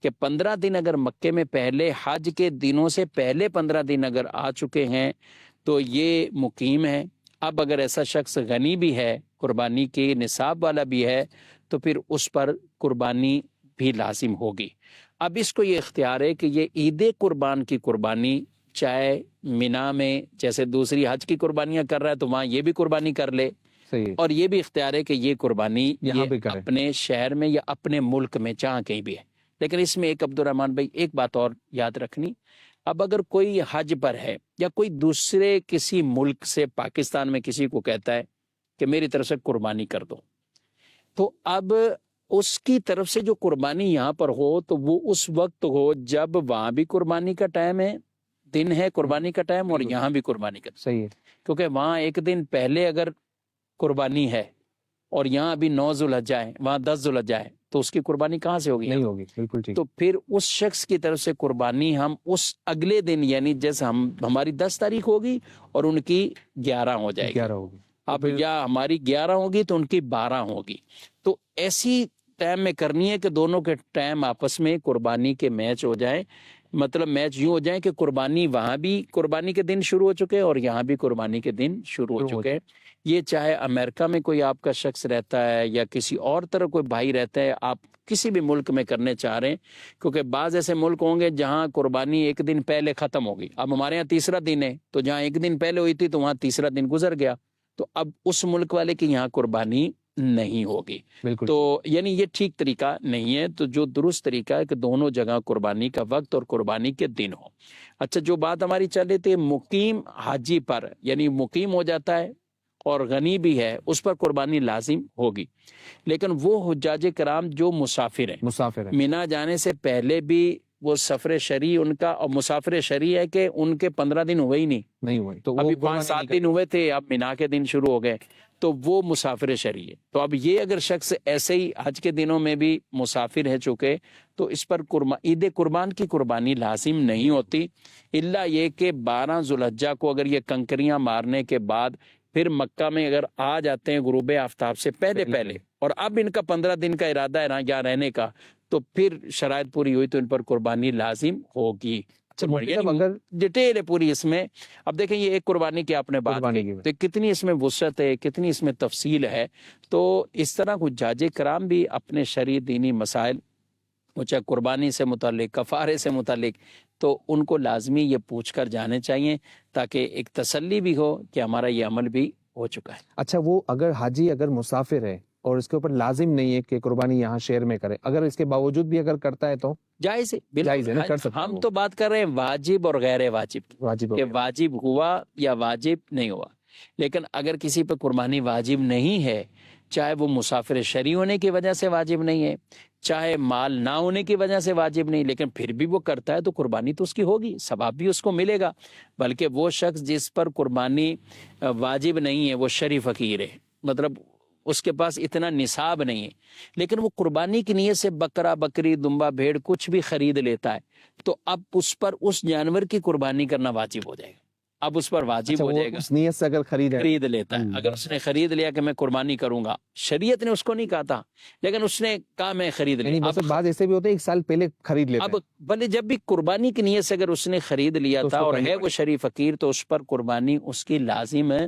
کہ 15 دن اگر مکے میں پہلے حج کے دنوں سے پہلے 15 دن اگر آ چکے ہیں تو یہ مقیم ہے۔ اب اگر ایسا شخص غنی بھی ہے، قربانی کے نصاب والا بھی ہے، تو پھر اس پر قربانی بھی لازم ہوگی۔ اب اس کو یہ اختیار ہے کہ یہ عید قربان کی قربانی چاہے مینا میں جیسے دوسری حج کی قربانیاں کر رہا ہے تو وہاں یہ بھی قربانی کر لے، اور یہ بھی اختیار ہے کہ یہ قربانی یہ اپنے شہر میں یا اپنے ملک میں جہاں کہیں بھی ہے۔ لیکن اس میں ایک عبدالرحمن بھائی ایک بات اور یاد رکھنی، اب اگر کوئی حج پر ہے یا کوئی دوسرے کسی ملک سے پاکستان میں کسی کو کہتا ہے کہ میری طرف سے قربانی کر دو، تو اب اس کی طرف سے جو قربانی یہاں پر ہو تو وہ اس وقت ہو جب وہاں بھی قربانی کا ٹائم ہے، دن ہے قربانی کا ٹائم، اور یہاں بھی قربانی کا، صحیح ہے، کیونکہ وہاں ایک دن پہلے اگر قربانی ہے اور یہاں ابھی 9 ذوالحجہ ہے، وہاں 10 ذوالحجہ ہے، تو اس کی قربانی کہاں سے ہوگی؟ نہیں ہوگی، بالکل ٹھیک۔ تو پھر اس شخص کی طرف سے قربانی ہم اس اگلے دن، یعنی جیسے ہماری 10 تاریخ ہوگی اور ان کی 11 ہو جائے گی، 11 ہوگی، اب یا ہماری 11 ہوگی تو ان کی 12 ہوگی، تو ایسی ٹائم میں کرنی ہے کہ دونوں کے ٹائم آپس میں قربانی کے میچ ہو جائیں، مطلب میچ یوں ہو جائیں کہ قربانی وہاں بھی قربانی کے دن شروع ہو چکے اور یہاں بھی قربانی کے دن شروع ہو چکے۔ یہ چاہے امریکہ میں کوئی آپ کا شخص رہتا ہے یا کسی اور طرح کوئی بھائی رہتا ہے، آپ کسی بھی ملک میں کرنے چاہ رہے ہیں، کیونکہ بعض ایسے ملک ہوں گے جہاں قربانی ایک دن پہلے ختم ہوگی، اب ہمارے یہاں تیسرا دن ہے تو جہاں ایک دن پہلے ہوئی تھی تو وہاں تیسرا دن گزر گیا، تو اب اس ملک والے کی یہاں قربانی نہیں ہوگی، تو یعنی یہ ٹھیک طریقہ نہیں ہے۔ تو جو درست طریقہ ہے کہ دونوں جگہ قربانی کا وقت اور قربانی کے دن ہو۔ اچھا، جو بات ہماری چل رہی تھی مقیم حاجی پر، یعنی مقیم ہو جاتا ہے اور غنی بھی ہے، اس پر قربانی لازم ہوگی، لیکن وہ حجاج کرام جو مسافر ہیں، مینا جانے سے پہلے بھی وہ سفر شرعی ان کا، اور مسافر شرعی ہے کہ ان کے 15 دن ہوئے ہی نہیں ہوئے، تو ابھی 5-7 دن ہوئے تھے، اب مینا کے دن شروع ہو گئے، تو وہ مسافر شرعی ہے۔ تو اب یہ اگر شخص ایسے ہی حج کے دنوں میں بھی مسافر ہے چکے تو اس پر عید قربان کی قربانی لازم نہیں ہوتی، الا یہ کہ 12 ذوالحجہ کو اگر یہ کنکریاں مارنے کے بعد پھر مکہ میں اگر آ جاتے ہیں غروب آفتاب سے پہلے اور اب ان کا 15 دن کا ارادہ ہے یہاں رہنے کا، تو پھر شرائط پوری ہوئی تو ان پر قربانی لازم ہوگی۔ اگر ڈیٹیل ہے پوری اس میں، اب دیکھیں یہ ایک قربانی کی آپ نے بات کی تو کتنی اس میں وسعت ہے، کتنی اس میں تفصیل ہے، تو اس طرح حجاج کرام بھی اپنے شرعی دینی مسائل، چاہے قربانی سے متعلق، کفارے سے متعلق، تو ان کو لازمی یہ پوچھ کر جانے چاہیے تاکہ ایک تسلی بھی ہو کہ ہمارا یہ عمل بھی ہو چکا ہے۔ اچھا، وہ اگر حاجی اگر مسافر ہے اور اس کے اوپر لازم نہیں ہے کہ قربانی یہاں شہر میں کرے، اگر اس کے باوجود بھی اگر کرتا ہے تو جائز ہے، جائز ہے نا، کر سکتا ہے۔ ہم تو بات کر رہے ہیں واجب اور غیر واجب، کہ واجب ہوا یا واجب نہیں ہوا۔ لیکن اگر کسی پہ قربانی واجب نہیں ہے، چاہے وہ مسافر شرعی ہونے کی وجہ سے واجب نہیں ہے، چاہے مال نہ ہونے کی وجہ سے واجب نہیں، لیکن پھر بھی وہ کرتا ہے تو قربانی تو اس کی ہوگی، ثواب بھی اس کو ملے گا۔ بلکہ وہ شخص جس پر قربانی واجب نہیں ہے وہ شرعی فقیر ہے، مطلب اس کے پاس اتنا نصاب نہیں ہے، لیکن وہ قربانی کی نیت سے بکرا، بکری، دمبا، بھیڑ کچھ بھی خرید لیتا ہے، تو اب اس پر اس جانور کی قربانی کرنا واجب ہو جائے گا، اب اس پر واجب اچھا، ہو وہ جائے گا۔ اس نیت سے اگر خرید لیتا ہے، اگر اس نے خرید لیا کہ میں قربانی کروں گا، شریعت نے اس کو نہیں کہا تھا، لیکن اس نے کہا میں خرید یعنی لیا۔ بس بعض ایسے بھی ہوتے ہیں 1 سال پہلے خرید لیتے اب ہیں، بھلے جب بھی قربانی کی نیت سے اگر اس نے خرید لیا تو اس تھا کو اور کرنی ہے پڑے وہ شرعی فقیر، تو اس پر قربانی اس کی لازم ہے،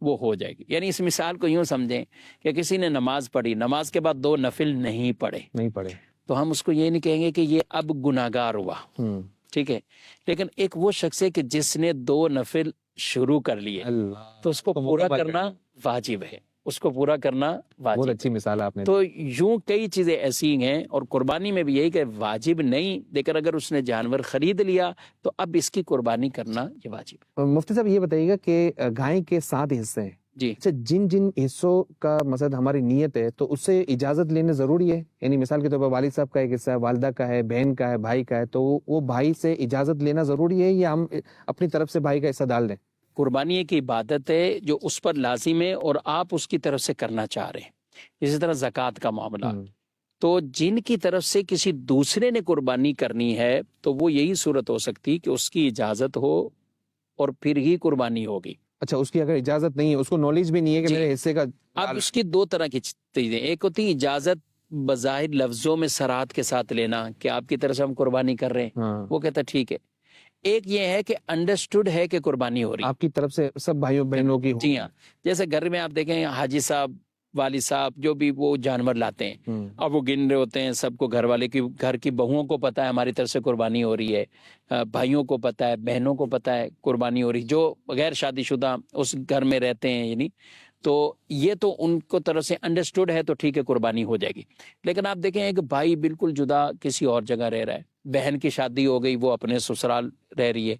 وہ ہو جائے گی۔ یعنی اس مثال کو یوں سمجھیں کہ کسی نے نماز پڑھی، نماز کے بعد 2 نفل نہیں پڑھے، نہیں پڑے۔ تو ہم اس کو یہ نہیں کہیں گے کہ یہ اب گناہگار ہوا، ٹھیک ہے، لیکن ایک وہ شخص ہے کہ جس نے 2 نفل شروع کر لیے اللہ، تو اس کو پورا کرنا واجب ہے، اس کو پورا کرنا بہت واجب ہے۔ اچھی مثال آپ نے دی۔ تو یوں کئی چیزیں ایسی ہیں، اور قربانی میں بھی یہی کہ واجب نہیں، لیکن اگر اس نے جانور خرید لیا تو اب اس کی قربانی کرنا یہ واجب ہے۔ مفتی صاحب یہ بتائیے گا کہ گائے کے 7 حصے ہیں، جی، اچھا جن جن حصوں کا مقصد ہماری نیت ہے تو اس سے اجازت لینا ضروری ہے؟ یعنی مثال کے طور پر والد صاحب کا ایک حصہ ہے، والدہ کا ہے، بہن کا ہے، بھائی کا ہے، تو وہ بھائی سے اجازت لینا ضروری ہے یا ہم اپنی طرف سے بھائی کا حصہ ڈال دیں؟ قربانی ایک عبادت ہے جو اس پر لازم ہے اور آپ اس کی طرف سے کرنا چاہ رہے ہیں، اسی طرح زکوٰۃ کا معاملہ۔ تو جن کی طرف سے کسی دوسرے نے قربانی کرنی ہے تو وہ یہی صورت ہو سکتی کہ اس کی اجازت ہو اور پھر ہی قربانی ہوگی۔ اچھا، اس کی اگر اجازت نہیں ہے، اس کو نالج بھی نہیں ہے کہ جی۔ میرے حصے کا اب اس کی 2 طرح کی چیزیں، ایک ہوتی ہے اجازت بظاہر لفظوں میں صراحت کے ساتھ لینا کہ آپ کی طرف سے ہم قربانی کر رہے ہیں، وہ کہتا ہے ٹھیک ہے۔ ایک یہ ہے کہ انڈرسٹوڈ ہے کہ قربانی ہو رہی ہے، آپ کی طرف سے سب بھائیوں بہنوں کی جی ہاں، جیسے گھر میں آپ دیکھیں حاجی صاحب، والد صاحب جو بھی وہ جانور لاتے ہیں، اب وہ گن رہے ہوتے ہیں، سب کو گھر والے کی، گھر کی بہوؤں کو پتا ہے ہماری طرف سے قربانی ہو رہی ہے، بھائیوں کو پتا ہے، بہنوں کو پتا ہے قربانی ہو رہی ہے، جو غیر شادی شدہ اس گھر میں رہتے ہیں، یعنی تو یہ تو ان کو طرف سے انڈرسٹوڈ ہے تو ٹھیک ہے قربانی ہو جائے گی۔ لیکن آپ دیکھیں ایک بھائی بالکل جدا کسی اور جگہ رہ رہا ہے، بہن کی شادی ہو گئی، وہ اپنے سسرال رہ رہی ہے،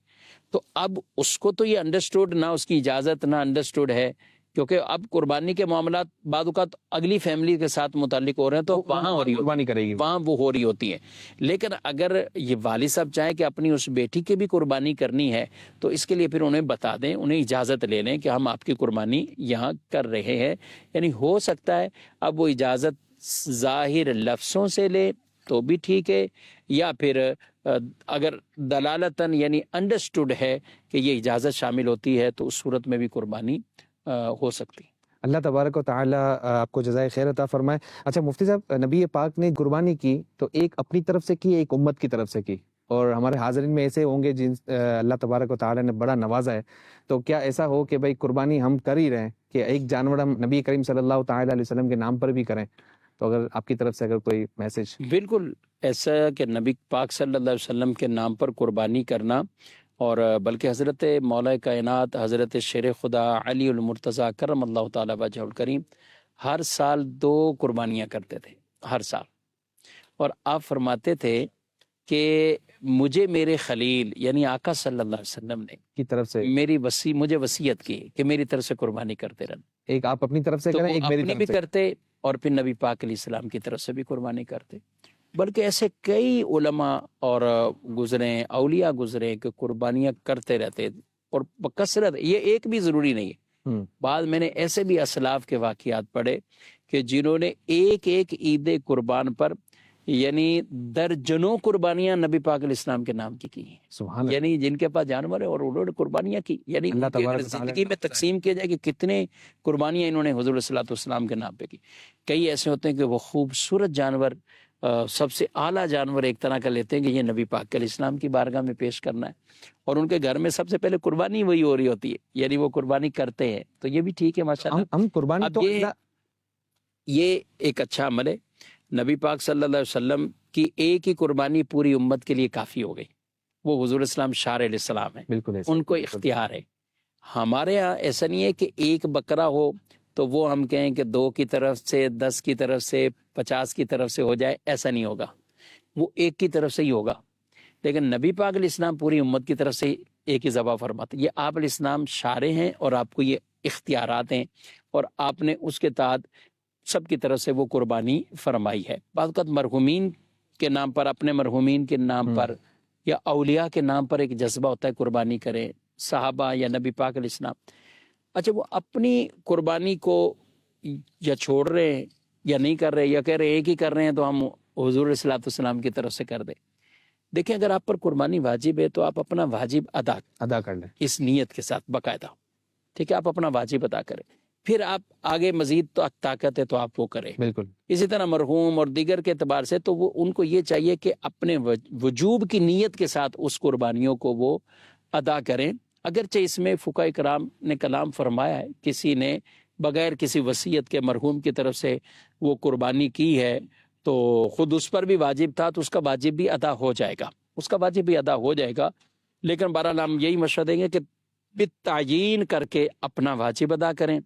تو اب اس کو تو یہ انڈرسٹوڈ نہ اس کی اجازت نہ انڈرسٹوڈ ہے، کیونکہ اب قربانی کے معاملات بعض اوقات اگلی فیملی کے ساتھ متعلق ہو رہے ہیں تو وہاں ہو رہی قربانی کرے گی، وہاں وہ ہو رہی ہوتی ہے۔ لیکن اگر یہ والد صاحب چاہیں کہ اپنی اس بیٹی کی بھی قربانی کرنی ہے تو اس کے لیے پھر انہیں بتا دیں، انہیں اجازت لے لیں کہ ہم آپ کی قربانی یہاں کر رہے ہیں، یعنی ہو سکتا ہے اب وہ اجازت ظاہر لفظوں سے لے تو بھی ٹھیک ہے، یا پھر اگر دلالتاً یعنی انڈرسٹوڈ ہے کہ یہ اجازت شامل ہوتی ہے تو اس صورت میں بھی قربانی ہو سکتی۔ اللہ تبارک و تعالی آپ کو جزائے خیر عطا فرمائے۔ اچھا مفتی صاحب، نبی پاک نے قربانی کی تو ایک اپنی طرف سے کی، ایک امت کی طرف سے کی، اور ہمارے حاضرین میں ایسے ہوں گے جن اللہ تبارک و تعالی نے بڑا نوازا ہے، تو کیا ایسا ہو کہ بھائی قربانی ہم کر ہی رہے ہیں کہ ایک جانور ہم نبی کریم صلی اللہ تعالی علیہ وسلم کے نام پر بھی کریں، تو اگر آپ کی طرف سے اگر کوئی میسج؟ بالکل ایسا کہ نبی پاک صلی اللہ علیہ وسلم کے نام پر قربانی کرنا، اور بلکہ حضرت مولا کائنات حضرت شیر خدا علی المرتضیٰ کرم اللہ تعالی وجہ الکریم ہر سال 2 قربانیاں کرتے تھے، ہر سال، اور آپ فرماتے تھے کہ مجھے میرے خلیل یعنی آقا صلی اللہ علیہ وسلم نے کی طرف سے مجھے وصیت کی کہ میری طرف سے قربانی کرتے رہنا، ایک آپ اپنی طرف سے تو کریں، وہ ایک میری اپنی طرف بھی سے کرتے اور پھر نبی پاک علیہ السلام کی طرف سے بھی قربانی کرتے۔ بلکہ ایسے کئی علماء اور گزرے، اولیاء گزرے کہ قربانیاں کرتے رہتے، اور بکثرت، یہ ایک بھی ضروری نہیں ہے، بعد میں نے ایسے بھی اسلاف کے واقعات پڑھے کہ جنہوں نے ایک ایک عید قربان پر یعنی درجنوں قربانیاں نبی پاک علیہ السلام کے نام کی ہیں، سبحان اللہ۔ یعنی جن کے پاس جانور ہے اور انہوں نے قربانیاں کی، یعنی اللہ ان کی تبارک اگر و تعالی زندگی میں تقسیم کیا جائے کہ کتنے قربانیاں انہوں نے حضور صلی اللہ علیہ وسلم کے نام پہ کی۔ کئی ایسے ہوتے ہیں کہ وہ خوبصورت جانور، سب سے اعلیٰ جانور ایک طرح کا لیتے ہیں کہ یہ نبی پاک علیہ السلام کی بارگاہ میں پیش کرنا ہے، اور ان کے گھر میں سب سے پہلے قربانی وہی ہو رہی ہوتی ہے، یعنی وہ قربانی کرتے ہیں، تو یہ بھی ٹھیک ہے ماشاءاللہ۔ ہم قربانی اب تو یہ ایک اچھا عمل ہے، نبی پاک صلی اللہ علیہ وسلم کی ایک ہی قربانی پوری امت کے لیے کافی ہو گئی، وہ حضور اسلام شارع علیہ السلام ہے، بالکل ایسا ان کو اختیار ہے۔ ہمارے ہاں ایسا نہیں ہے کہ ایک بکرا ہو تو وہ ہم کہیں کہ 2 کی طرف سے، 10 کی طرف سے، 50 کی طرف سے ہو جائے، ایسا نہیں ہوگا، وہ ایک کی طرف سے ہی ہوگا۔ لیکن نبی پاک علیہ السلام پوری امت کی طرف سے ایک ہی ذبح فرماتے، یہ آپ علیہ السلام شارع ہیں اور آپ کو یہ اختیارات ہیں اور آپ نے اس کے تحت سب کی طرف سے وہ قربانی فرمائی ہے۔ بعض اوقات مرحومین کے نام پر، اپنے مرحومین کے نام پر یا اولیاء کے نام پر ایک جذبہ ہوتا ہے قربانی کریں، صحابہ یا نبی پاک علیہ السلام۔ اچھا وہ اپنی قربانی کو یا چھوڑ رہے ہیں یا نہیں کر رہے، یا کہہ رہے ایک ہی کر رہے ہیں تو ہم حضور علیہ السلام کی طرف سے کر دیں۔ دیکھیں اگر آپ پر قربانی واجب ہے تو آپ اپنا واجب ادا کر لیں اس نیت کے ساتھ باقاعدہ، ٹھیک ہے، آپ اپنا واجب ادا کریں، پھر آپ آگے مزید تو طاقت ہے تو آپ وہ کریں۔ بالکل اسی طرح مرحوم اور دیگر کے اعتبار سے تو وہ ان کو یہ چاہیے کہ اپنے وجوب کی نیت کے ساتھ اس قربانیوں کو وہ ادا کریں، اگرچہ اس میں فقہاء کرام نے کلام فرمایا ہے، کسی نے بغیر کسی وصیت کے مرحوم کی طرف سے وہ قربانی کی ہے تو خود اس پر بھی واجب تھا تو اس کا واجب بھی ادا ہو جائے گا، اس کا واجب بھی ادا ہو جائے گا۔ لیکن بہرحال ہم یہی مشورہ دیں گے کہ بالتعیین کر کے اپنا واجب ادا کریں،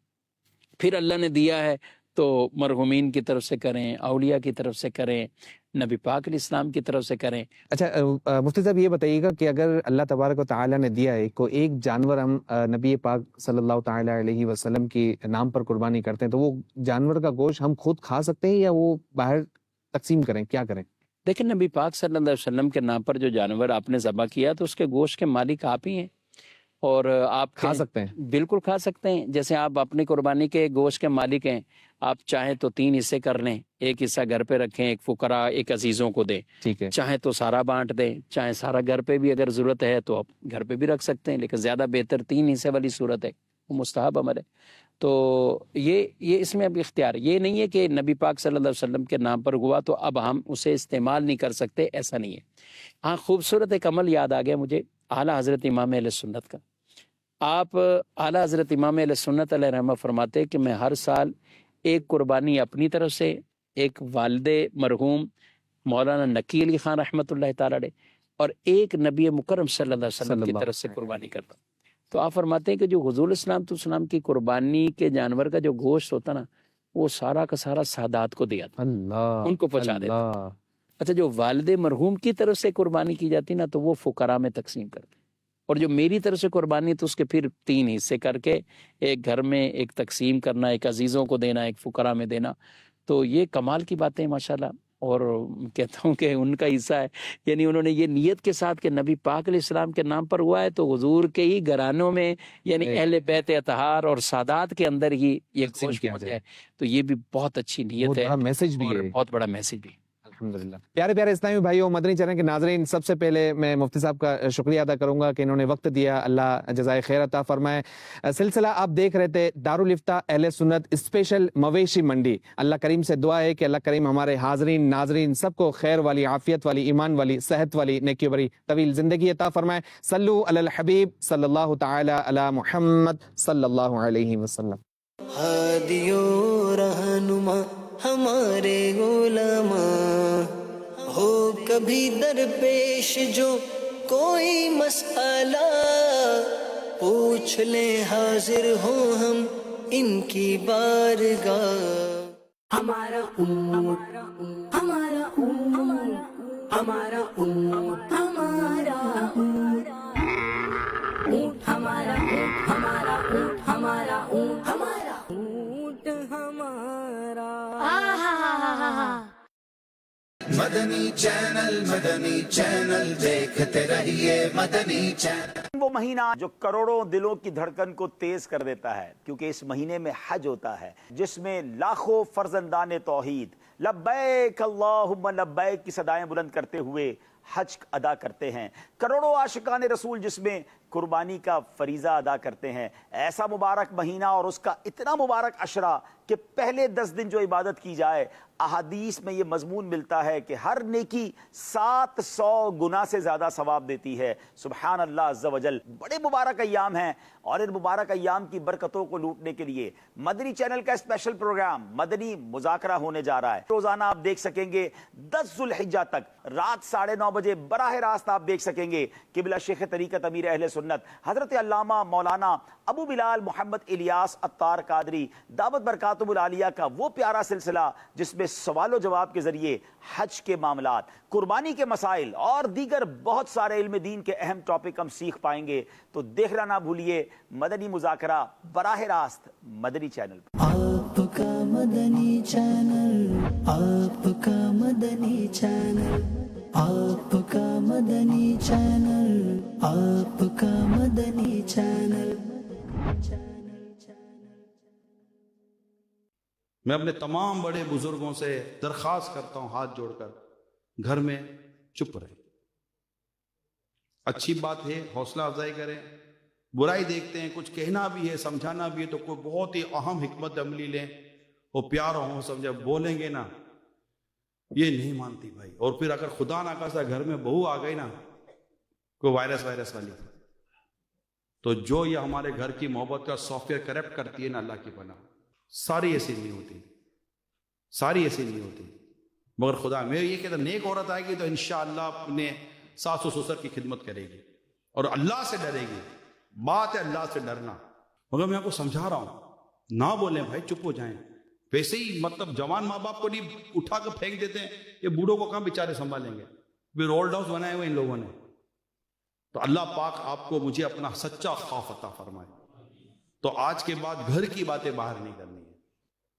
پھر اللہ نے دیا ہے تو مرحومین کی طرف سے کریں، اولیاء کی طرف سے کریں، نبی پاک علیہ السلام کی طرف سے کریں۔ اچھا مفتی صاحب یہ بتائیے گا کہ اگر اللہ تبارک و تعالیٰ نے دیا ہے کو ایک جانور ہم نبی پاک صلی اللہ تعالیٰ علیہ وسلم کی نام پر قربانی کرتے ہیں تو وہ جانور کا گوشت ہم خود کھا سکتے ہیں یا وہ باہر تقسیم کریں، کیا کریں؟ لیکن نبی پاک صلی اللہ علیہ وسلم کے نام پر جو جانور آپ نے ذبح کیا تو اس کے گوشت کے مالک آپ ہی ہیں اور آپ کھا سکتے ہیں؟ بالکل کھا سکتے ہیں، جیسے آپ اپنی قربانی کے گوشت کے مالک ہیں، آپ چاہیں تو 3 حصے کر لیں، ایک حصہ گھر پہ رکھیں، ایک فقراء، ایک عزیزوں کو دیں، ٹھیک ہے، چاہیں تو سارا بانٹ دیں، چاہے سارا گھر پہ بھی اگر ضرورت ہے تو آپ گھر پہ بھی رکھ سکتے ہیں، لیکن زیادہ بہتر 3 حصے والی صورت ہے، وہ مستحب عمل ہے۔ تو یہ اس میں اب اختیار ہے، یہ نہیں ہے کہ نبی پاک صلی اللہ علیہ وسلم کے نام پر ہوا تو اب ہم اسے استعمال نہیں کر سکتے، ایسا نہیں ہے۔ ہاں خوبصورت ایک عمل یاد آ گیا مجھے اعلیٰ حضرت امام اہل سنت کا۔ آپ اعلیٰ حضرت امام اہل سنت علیہ رحمہ فرماتے کہ میں ہر سال ایک قربانی اپنی طرف سے، ایک والد مرحوم مولانا نقی علی خان رحمۃ اللہ تعالیٰ علیہ اور ایک نبی مکرم صلی اللہ علیہ وسلم کی طرف سے قربانی کرتا ہوں۔ تو آپ فرماتے ہیں کہ جو حضور السلام کی قربانی کے جانور کا جو گوشت ہوتا نا وہ سارا کا سارا سادات کو دیا تھا، اللہ ان کو پہنچا دیتا۔ اچھا جو والد مرحوم کی طرف سے قربانی کی جاتی نا تو وہ فقراء میں تقسیم کرتے، اور جو میری طرف سے قربانی تو اس کے پھر 3 حصے کر کے ایک گھر میں ایک تقسیم کرنا، ایک عزیزوں کو دینا، ایک فقراء میں دینا، تو یہ کمال کی باتیں ہیں ماشاءاللہ۔ اور کہتا ہوں کہ ان کا حصہ ہے، یعنی انہوں نے یہ نیت کے ساتھ کہ نبی پاک علیہ السلام کے نام پر ہوا ہے تو حضور کے ہی گھرانوں میں یعنی اہل بیت اطہار اور سادات کے اندر ہی یہ گوشت پہنچا ہے، تو یہ بھی بہت اچھی نیت ہے، میسج بھی ہے، بہت بڑا میسج بھی۔ الحمدللہ۔ پیارے پیارے اسلامی بھائیوں، مدنی چینل کے ناظرین، سب سے پہلے میں مفتی صاحب کا شکریہ ادا کروں گا کہ انہوں نے وقت دیا، اللہ جزائے خیر عطا فرمائے۔ سلسلہ آپ دیکھ رہے تھے دارالفتہ اہل سنت اسپیشل مویشی منڈی۔ اللہ کریم سے دعا ہے کہ اللہ کریم ہمارے حاضرین ناظرین سب کو خیر والی، عافیت والی، ایمان والی، صحت والی، نیکی بری طویل زندگی عطا فرمائے۔ صلو علی الحبیب صلی اللہ تعالی علی محمد صلی اللہ علیہ وسلم۔ ہادی و رہنما ہمارے علماء، ہو کبھی درپیش جو کوئی مسئلہ، پوچھ لیں حاضر ہو ہم ان کی بارگاہ۔ ہمارا اونٹ ہمارا اونٹ ہمارا اونٹ ہمارا اونٹ ہمارا اونٹ ہمارا اونٹ ہمارا اونٹ ہمارا اونٹ ہمارا۔ مدنی چینل دیکھتے رہیے مدنی چینل۔ وہ مہینہ جو کروڑوں دلوں کی دھڑکن کو تیز کر دیتا ہے، کیونکہ اس مہینے میں حج ہوتا ہے، جس میں لاکھوں فرزندان توحید لبیک اللہم لبیک کی صدائیں بلند کرتے ہوئے حج ادا کرتے ہیں، کروڑوں عاشقان رسول جس میں قربانی کا فریضہ ادا کرتے ہیں۔ ایسا مبارک مہینہ اور اس کا اتنا مبارک عشرہ کہ پہلے 10 دن جو عبادت کی جائے، احادیث میں یہ مضمون ملتا ہے کہ ہر نیکی 700 گنا سے زیادہ ثواب دیتی ہے۔ سبحان اللہ عز و جل، بڑے مبارک ایام ہیں، اور ان مبارک ایام کی برکتوں کو لوٹنے کے لیے مدنی چینل کا اسپیشل پروگرام مدنی مذاکرہ ہونے جا رہا ہے۔ روزانہ آپ دیکھ سکیں گے 10 ذوالحجہ تک رات 9:30 بجے براہ راست آپ دیکھ سکیں گے قبلہ شیخ طریقت امیر اہل سنت حضرت علامہ مولانا ابو بلال محمد الیاس عطار قادری دعوت برکاتہ العالیہ کا وہ پیارا سلسلہ جس میں سوال و جواب کے ذریعے حج کے معاملات، قربانی کے مسائل اور دیگر بہت سارے علم دین کے اہم ٹاپک ہم سیکھ پائیں گے۔ تو دیکھنا نہ بھولیے مدنی مذاکرہ براہ راست مدنی چینل پر۔ آپ کا مدنی چینل، آپ کا مدنی چینل، آپ کا مدنی چینل، آپ کا مدنی چینل۔ میں اپنے تمام بڑے بزرگوں سے درخواست کرتا ہوں ہاتھ جوڑ کر، گھر میں چپ رہیں۔ اچھی بات ہے حوصلہ افزائی کریں، برائی دیکھتے ہیں کچھ کہنا بھی ہے سمجھانا بھی ہے تو کوئی بہت ہی اہم حکمت عملی لیں، وہ پیار ہوں سمجھا بولیں گے نا، یہ نہیں مانتی بھائی۔ اور پھر اگر خدا نہ خواستہ گھر میں بہو آ گئی نا کوئی وائرس والی، تو جو یہ ہمارے گھر کی محبت کا سافٹ ویئر کرپٹ کرتی ہے نا، اللہ کی پناہ، ساری ایسی نہیں ہوتی، ساری ایسی نہیں ہوتی۔ مگر خدا میں یہ کہتا نیک عورت آئے گی تو انشاءاللہ اپنے ساس و سسر کی خدمت کرے گی اور اللہ سے ڈرے گی۔ بات ہے اللہ سے ڈرنا۔ مگر میں آپ کو سمجھا رہا ہوں نہ بولیں بھائی، چپ ہو جائیں۔ ویسے ہی مطلب جوان ماں باپ کو نہیں اٹھا کر پھینک دیتے ہیں، یہ بوڑھوں کو کہاں بیچارے سنبھالیں گے؟ پھر اولڈ ہاؤس بنائے ہوئے ان لوگوں نے۔ تو اللہ پاک آپ کو مجھے اپنا سچا خوف عطا فرمائے۔ تو آج کے بعد گھر کی باتیں باہر نہیں کرنی ہے۔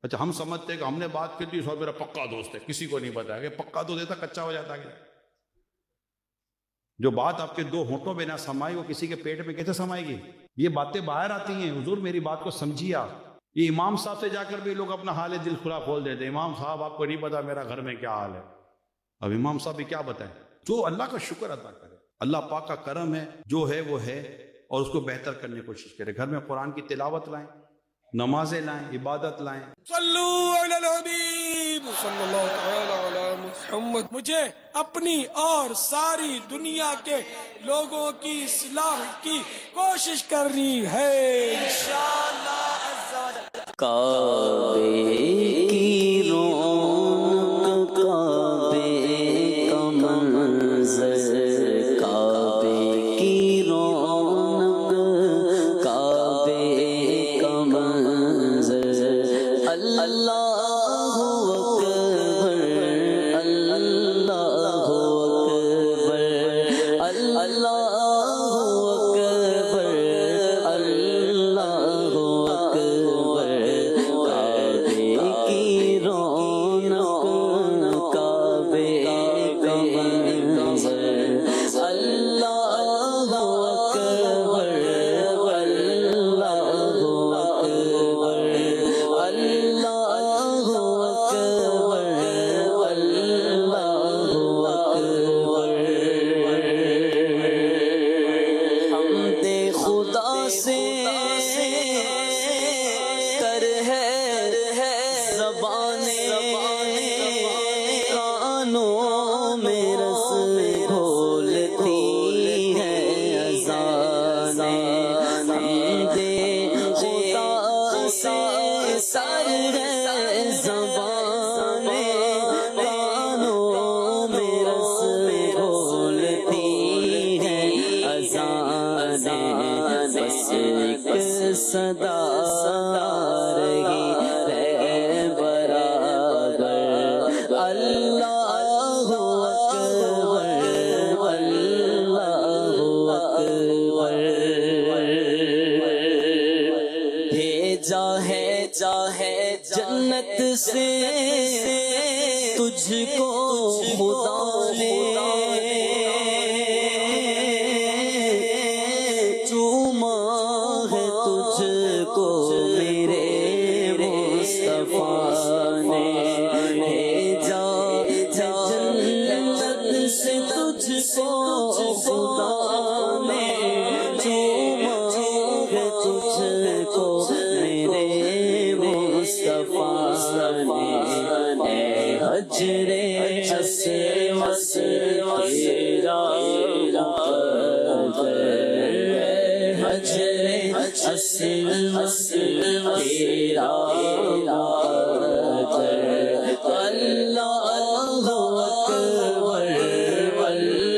اچھا ہم سمجھتے ہیں کہ ہم نے بات کی تھی سو میرا پکا دوست ہے، کسی کو نہیں بتایا کہ پکا دوست دیتا کچا ہو جاتا ہے۔ جو بات آپ کے دو ہونٹوں میں نہ سمائی وہ کسی کے پیٹ میں کیسے سمائے گی؟ یہ باتیں باہر آتی ہیں۔ حضور میری بات کو سمجھیے آپ۔ یہ امام صاحب سے جا کر بھی لوگ اپنا حال دل کھلا کھول دیتے ہیں، امام صاحب آپ کو نہیں پتا میرا گھر میں کیا حال ہے۔ اب امام صاحب بھی کیا بتائیں؟ جو اللہ کا شکر ادا کرے، اللہ پاک کا کرم ہے، جو ہے وہ ہے، اور اس کو بہتر کرنے کی کوشش کرے۔ گھر میں قرآن کی تلاوت لائیں، نمازیں لائیں، عبادت لائیں۔ صلو علی الحبیب صلی اللہ تعالی علی محمد۔ مجھے اپنی اور ساری دنیا کے لوگوں کی اصلاح کی کوشش کرنی ہے انشاءاللہ عز و جل۔ کعبے کی رونق، کعبے کا منظر، کعبے کی رونق، کعبے کا منظر، اللہ اکبر، اللہ اکبر، اللہ اکبر، اللہ اکبر، کعبے کی رونق، کعبے کا منظر، اللہ اکبر، اللہ اکبر، اللہ اکبر، اللہ اکبر۔ حمد خدا سے کر ہے زبانیں، کانوں میں رس گھولتی ہے اذانیں۔ حمد خدا سے سر ہے زبانیں، کانوں میں رس گھولتی ہے اذانیں۔ بس ایک صدا رہی ہے برابر، اللہ اکبر، اللہ اکبر۔ بھیجا ہے جنت سے تجھ کو خدا نے، چوما ہے تجھ کو میرے مصطفیٰ نے۔ بھیجا جنت سے تجھ کو خدا نے، چوما ہے تجھ کو میرے مصطفیٰ نے۔ اے حجر اسود تیرا مقدر، حجر اسود تیرا مقدر، اللہ اکبر، اللہ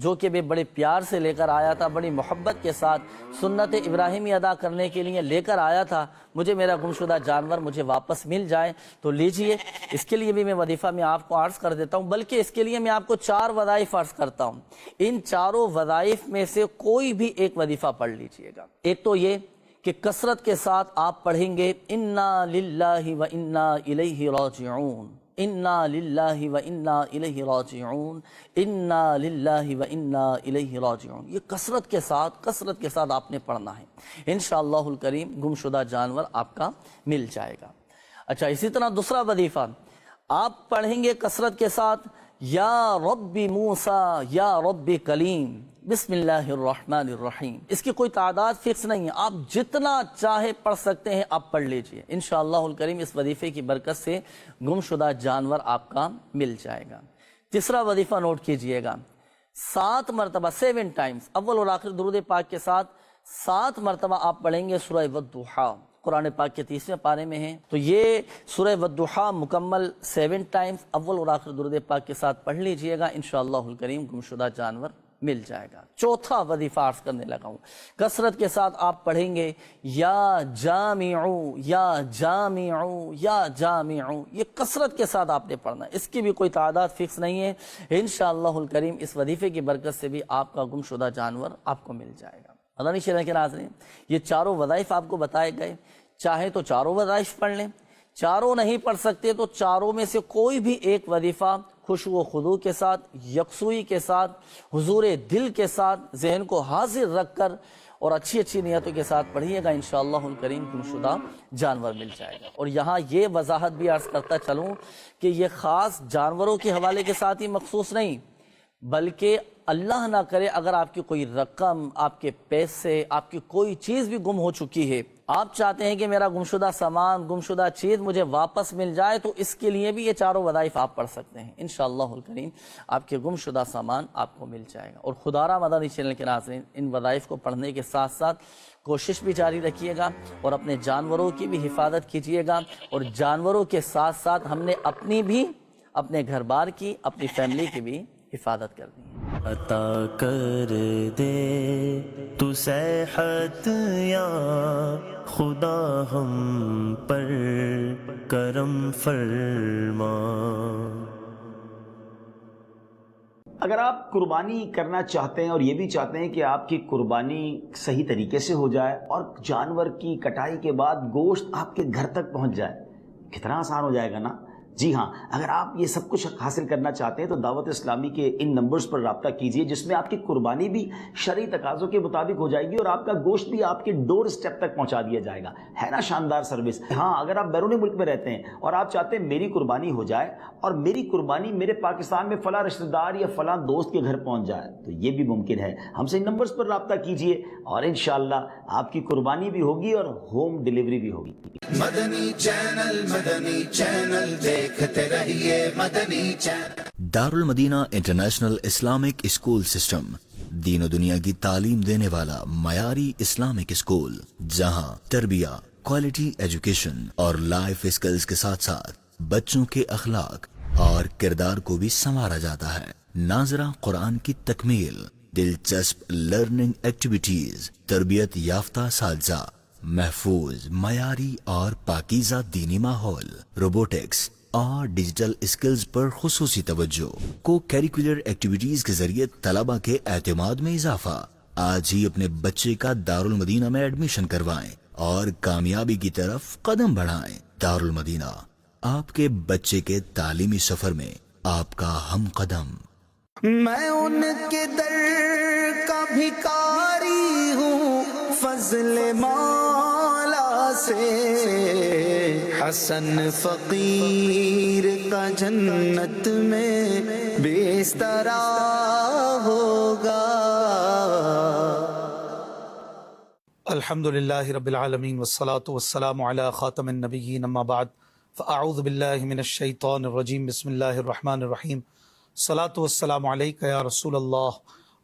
جو کہ میں بڑے پیار سے لے کر آیا تھا، بڑی محبت کے ساتھ سنت ابراہیمی ادا کرنے کے لیے لے کر آیا تھا، مجھے میرا گمشدہ جانور مجھے واپس مل جائے تو لیجئے۔ اس کے لیے بھی میں وظیفہ میں آپ کو عرض کر دیتا ہوں، بلکہ اس کے لیے میں آپ کو 4 وظائف عرض کرتا ہوں۔ ان چاروں وظائف میں سے کوئی بھی ایک وظیفہ پڑھ لیجئے گا۔ ایک تو یہ کہ کثرت کے ساتھ آپ پڑھیں گے انا للہ و انا الیہ راجعون، انا للہ و انا الیہ راجعون، انا للہ و انا الیہ راجعون۔ یہ کثرت کے ساتھ آپ نے پڑھنا ہے، انشاءاللہ الکریم گمشدہ جانور آپ کا مل جائے گا۔ اچھا، اسی طرح دوسرا وظیفہ آپ پڑھیں گے کثرت کے ساتھ یا رب موسیٰ یا رب کلیم، بسم اللہ الرحمن الرحیم۔ اس کی کوئی تعداد فکس نہیں ہے، آپ جتنا چاہے پڑھ سکتے ہیں، آپ پڑھ لیجئے، انشاءاللہ الکریم اس وظیفے کی برکت سے گمشدہ جانور آپ کا مل جائے گا۔ تیسرا وظیفہ نوٹ کیجئے گا، 7 مرتبہ 7 ٹائمز اول اور آخر درود پاک کے ساتھ 7 مرتبہ آپ پڑھیں گے سورہ والضحیٰ، قرآن پاک کے 30ویں پارے میں ہے، تو یہ سورہ والضحیٰ مکمل 7 ٹائمز اول اور آخر درود پاک کے ساتھ پڑھ لیجئے گا، انشاءاللہ الکریم گمشدہ جانور مل جائے گا۔ چوتھا وظیفہ عرض کرنے لگا ہوں، کثرت کے ساتھ آپ پڑھیں گے یا جامعو یا جامعو یا جامعو، یہ کثرت کے ساتھ آپ نے پڑھنا ہے، اس کی بھی کوئی تعداد فکس نہیں ہے، انشاءاللہ الکریم اس وظیفے کی برکت سے بھی آپ کا گمشدہ جانور آپ کو مل جائے گا۔ مدنی چینل کے ناظرین، یہ چاروں وظائف آپ کو بتائے گئے، چاہے تو چاروں وظائف پڑھ لیں، چاروں نہیں پڑھ سکتے تو چاروں میں سے کوئی بھی ایک وظیفہ خشوع و خضوع کے ساتھ، یکسوئی کے ساتھ، حضور دل کے ساتھ، ذہن کو حاضر رکھ کر اور اچھی نیتوں کے ساتھ پڑھیے گا، انشاءاللہ الکریم گمشدہ جانور مل جائے گا۔ اور یہاں یہ وضاحت بھی عرض کرتا چلوں کہ یہ خاص جانوروں کے حوالے کے ساتھ ہی مخصوص نہیں، بلکہ اللہ نہ کرے اگر آپ کی کوئی رقم، آپ کے پیسے، آپ کی کوئی چیز بھی گم ہو چکی ہے، آپ چاہتے ہیں کہ میرا گمشدہ سامان، گمشدہ چیز مجھے واپس مل جائے، تو اس کے لیے بھی یہ چاروں وظائف آپ پڑھ سکتے ہیں، انشاءاللہ الکریم آپ کے گمشدہ سامان آپ کو مل جائے گا۔ اور خدارہ مدنی چینل کے ناظرین، ان وظائف کو پڑھنے کے ساتھ ساتھ کوشش بھی جاری رکھیے گا اور اپنے جانوروں کی بھی حفاظت کیجیے گا، اور جانوروں کے ساتھ ساتھ ہم نے اپنی بھی، اپنے گھر بار کی، اپنی فیملی کی بھی حفاظت کر دی۔ عطا کر دے تو صحت یا خدا ہم پر کرم فرما۔ اگر آپ قربانی کرنا چاہتے ہیں اور یہ بھی چاہتے ہیں کہ آپ کی قربانی صحیح طریقے سے ہو جائے اور جانور کی کٹائی کے بعد گوشت آپ کے گھر تک پہنچ جائے، کتنا آسان ہو جائے گا نا؟ جی ہاں، اگر آپ یہ سب کچھ حاصل کرنا چاہتے ہیں تو دعوت اسلامی کے ان نمبرز پر رابطہ کیجئے، جس میں آپ کی قربانی بھی شرعی تقاضوں کے مطابق ہو جائے گی اور آپ کا گوشت بھی آپ کے ڈور اسٹیپ تک پہنچا دیا جائے گا۔ ہے نا شاندار سروس؟ ہاں، اگر آپ بیرون ملک میں رہتے ہیں اور آپ چاہتے ہیں میری قربانی ہو جائے اور میری قربانی میرے پاکستان میں فلاں رشتہ دار یا فلاں دوست کے گھر پہنچ جائے، تو یہ بھی ممکن ہے۔ ہم سے ان نمبرز پر رابطہ کیجئے اور انشاءاللہ آپ کی قربانی بھی ہوگی اور ہوم ڈیلیوری بھی ہوگی۔ مدنی چینل دیکھتے رہیے Madani channel. Darul Madinah international Islamic school system, دین و دنیا کی تعلیم دینے والا معیاری اسلامک اسکول، جہاں تربیہ، کوالٹی ایجوکیشن اور لائف اسکلز کے ساتھ ساتھ بچوں کے اخلاق اور کردار کو بھی سنوارا جاتا ہے۔ ناظرہ قرآن کی تکمیل، دلچسپ لرننگ ایکٹیویٹیز، تربیت یافتہ اساتذہ، محفوظ، معیاری اور پاکیزہ دینی ماحول، روبوٹکس اور ڈیجیٹل اسکلز پر خصوصی توجہ، کو کیریکولر ایکٹیویٹیز کے ذریعے طلبہ کے اعتماد میں اضافہ۔ آج ہی اپنے بچے کا دارالمدینہ میں ایڈمیشن کروائیں اور کامیابی کی طرف قدم بڑھائیں۔ دارالمدینہ، آپ کے بچے کے تعلیمی سفر میں آپ کا ہم قدم۔ میں ان کے در کا بھکاری ہوں، فضل مولا سے حسن فقیر کا جنت میں بسترا ہوگا۔ الحمدللہ رب العالمین والصلاة والسلام علی خاتم النبیین، اما بعد فاعوذ باللہ من الشیطان الرجیم، بسم اللہ الرحمن الرحیم۔ الصلاة والسلام علیک یا رسول اللہ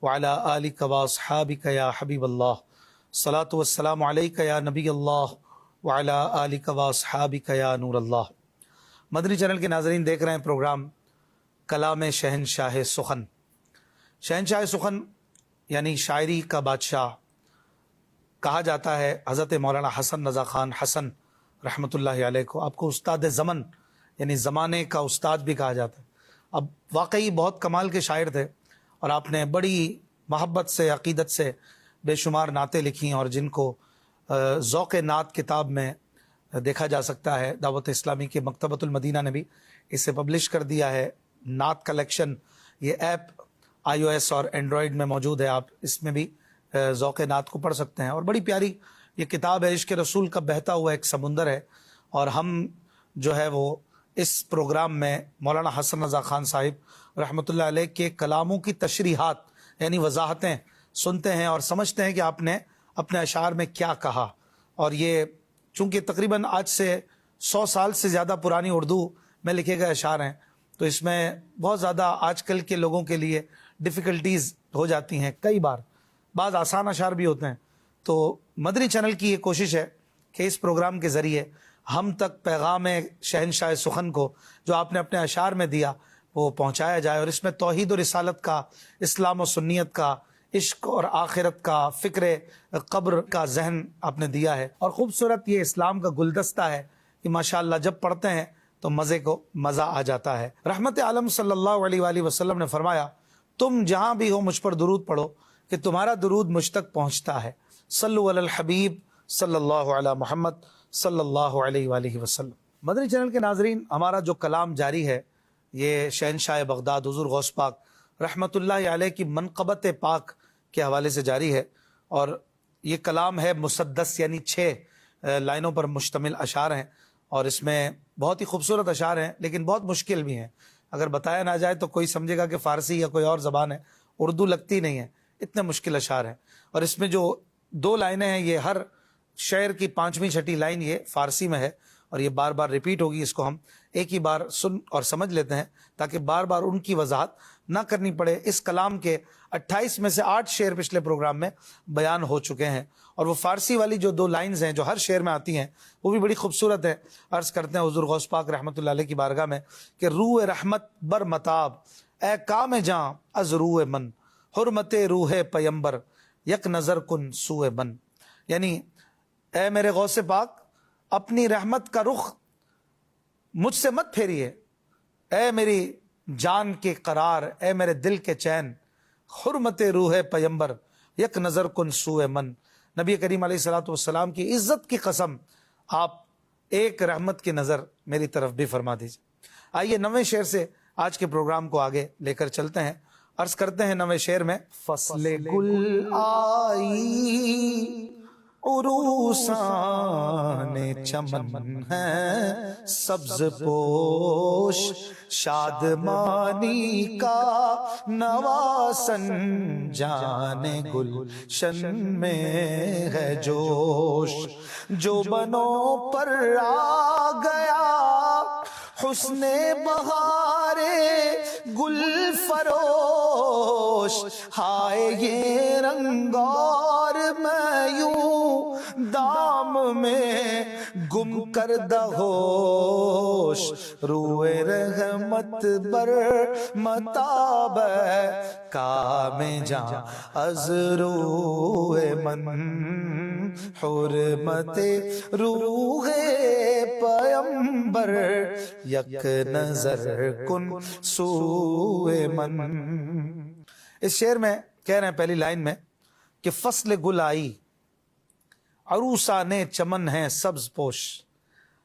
وعلی آلک واصحابک یا حبیب اللہ۔ الصلاة والسلام علیک یا نبی اللہ وعلی آلک واصحابک یا نور اللہ۔ مدنی چینل کے ناظرین، دیکھ رہے ہیں پروگرام کلام شہنشاہ سخن۔ شہنشاہ سخن یعنی شاعری کا بادشاہ کہا جاتا ہے حضرت مولانا حسن رضا خان حسن رحمۃ اللہ علیہ کو. آپ کو استاد زمن یعنی زمانے کا استاد بھی کہا جاتا ہے. اب واقعی بہت کمال کے شاعر تھے اور آپ نے بڑی محبت سے عقیدت سے بے شمار نعتیں لکھی اور جن کو ذوق نعت کتاب میں دیکھا جا سکتا ہے. دعوت اسلامی کے مکتبۃ المدینہ نے بھی اسے پبلش کر دیا ہے. نعت کلیکشن یہ ایپ iOS اور اینڈرائڈ میں موجود ہے. آپ اس میں بھی ذوق نعت کو پڑھ سکتے ہیں. اور بڑی پیاری یہ کتاب ہے. عشق رسول کا بہتا ہوا ایک سمندر ہے. اور ہم جو ہے وہ اس پروگرام میں مولانا حسن رضا خان صاحب رحمۃ اللہ علیہ کے کلاموں کی تشریحات یعنی وضاحتیں سنتے ہیں اور سمجھتے ہیں کہ آپ نے اپنے اشعار میں کیا کہا. اور یہ چونکہ تقریباً آج سے 100 سال سے زیادہ پرانی اردو میں لکھے گئے اشعار ہیں تو اس میں بہت زیادہ آج کل کے لوگوں کے لیے ڈیفیکلٹیز ہو جاتی ہیں. کئی بار بعض آسان اشعار بھی ہوتے ہیں. تو مدنی چینل کی یہ کوشش ہے کہ اس پروگرام کے ذریعے ہم تک پیغام شہنشاہ سخن کو جو آپ نے اپنے اشعار میں دیا وہ پہنچایا جائے. اور اس میں توحید و رسالت کا، اسلام و سنیت کا، عشق اور آخرت کا، فکر قبر کا ذہن آپ نے دیا ہے. اور خوبصورت یہ اسلام کا گلدستہ ہے کہ ماشاءاللہ جب پڑھتے ہیں تو مزہ آ جاتا ہے. رحمت عالم صلی اللہ علیہ وآلہ وسلم نے فرمایا تم جہاں بھی ہو مجھ پر درود پڑھو کہ تمہارا درود مجھ تک پہنچتا ہے. صلو علی الحبیب صلی اللہ علی محمد صلی اللہ علیہ وآلہ وسلم. مدنی چینل کے ناظرین، ہمارا جو کلام جاری ہے یہ شہنشاہ بغداد حضور غوث پاک رحمت اللہ علیہ کی منقبت پاک کے حوالے سے جاری ہے. اور یہ کلام ہے مسدس یعنی 6 لائنوں پر مشتمل اشعار ہیں. اور اس میں بہت ہی خوبصورت اشعار ہیں لیکن بہت مشکل بھی ہیں. اگر بتایا نہ جائے تو کوئی سمجھے گا کہ فارسی یا کوئی اور زبان ہے، اردو لگتی نہیں ہے، اتنے مشکل اشعار ہیں. اور اس میں جو 2 لائنیں ہیں یہ ہر شعر کی 5ویں 6ٹی لائن یہ فارسی میں ہے اور یہ بار بار ریپیٹ ہوگی. اس کو ہم ایک ہی بار سن اور سمجھ لیتے ہیں تاکہ بار بار ان کی وضاحت نہ کرنی پڑے. اس کلام کے 28 میں سے 8 شعر پچھلے پروگرام میں بیان ہو چکے ہیں اور وہ فارسی والی جو 2 لائنز ہیں جو ہر شعر میں آتی ہیں وہ بھی بڑی خوبصورت ہے. عرض کرتے ہیں حضور غوث پاک رحمت اللہ علیہ کی بارگاہ میں کہ روح رحمت بر متاب اے کام جاں از روح من حرمت روح پیمبر یک نظر کن سوئے من. یعنی اے میرے غوث پاک اپنی رحمت کا رخ مجھ سے مت پھیریے، اے میری جان کے قرار، اے میرے دل کے چین، حرمت روح پیمبر یک نظر کن سوئے من. نبی کریم علیہ الصلوۃ والسلام کی عزت کی قسم آپ ایک رحمت کی نظر میری طرف بھی فرما دیجیے. آئیے 9ویں شعر سے آج کے پروگرام کو آگے لے کر چلتے ہیں. عرض کرتے ہیں 9ویں شعر میں فصل گل آئی عروسان چمن ہے سبز پوش شادمانی کا نواسن جان گلشن میں ہے جوش جو بنوں پر آ گیا حسن بہار گل فروش ہائے یہ رنگ اور میں یوں دام میں گم کردہ ہوش روئے رحمت بر متاب کام جاں از روئے من حرمت روح پیمبر یک نظر کن سوئے من. اس شعر میں کہہ رہے ہیں پہلی لائن میں کہ فصل گل آئی عروسان چمن ہے سبز پوش،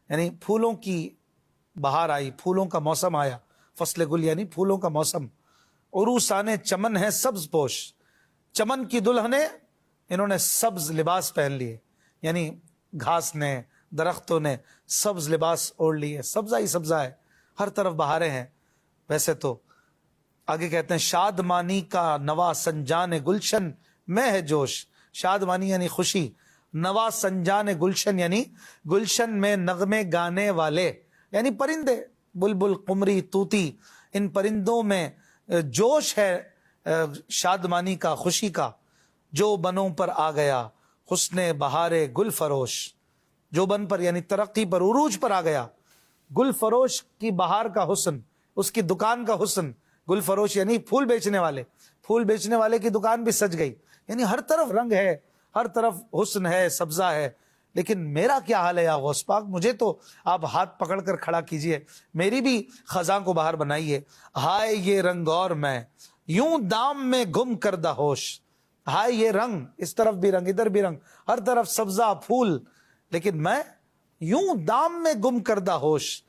یعنی پھولوں کی بہار آئی، پھولوں کا موسم آیا. فصل گل یعنی پھولوں کا موسم. عروسان چمن ہے سبز پوش، چمن کی دلہنیں انہوں نے سبز لباس پہن لیے، یعنی گھاس نے درختوں نے سبز لباس اوڑھ لیے. سبزہ ہی سبزہ ہے، ہر طرف بہاریں ہیں. ویسے تو آگے کہتے ہیں شادمانی کا نوا سنجان گلشن میں ہے جوش. شادمانی یعنی خوشی، نوا سنجان گلشن یعنی گلشن میں نغمے گانے والے، یعنی پرندے، بلبل، قمری، طوطی، ان پرندوں میں جوش ہے شادمانی کا، خوشی کا. جو بنوں پر آ گیا حسن بہار گل فروش، جو بن پر یعنی ترقی پر، عروج پر آ گیا. گل فروش کی بہار کا حسن، اس کی دکان کا حسن. گل فروش یعنی پھول بیچنے والے، پھول بیچنے والے کی دکان بھی سج گئی. یعنی ہر طرف رنگ ہے, ہر طرف حسن ہے, سبزہ ہے, لیکن میرا کیا حال ہے یا غوث پاک؟ مجھے تو آپ ہاتھ پکڑ کر کھڑا کیجئے, میری بھی خزاں کو باہر بنائیے. ہائے یہ رنگ اور میں یوں دام میں گم کردہ ہوش. ہائے یہ رنگ, اس طرف بھی رنگ, ادھر بھی رنگ, ہر طرف سبزہ پھول, لیکن میں یوں دام میں گم کردہ ہوش.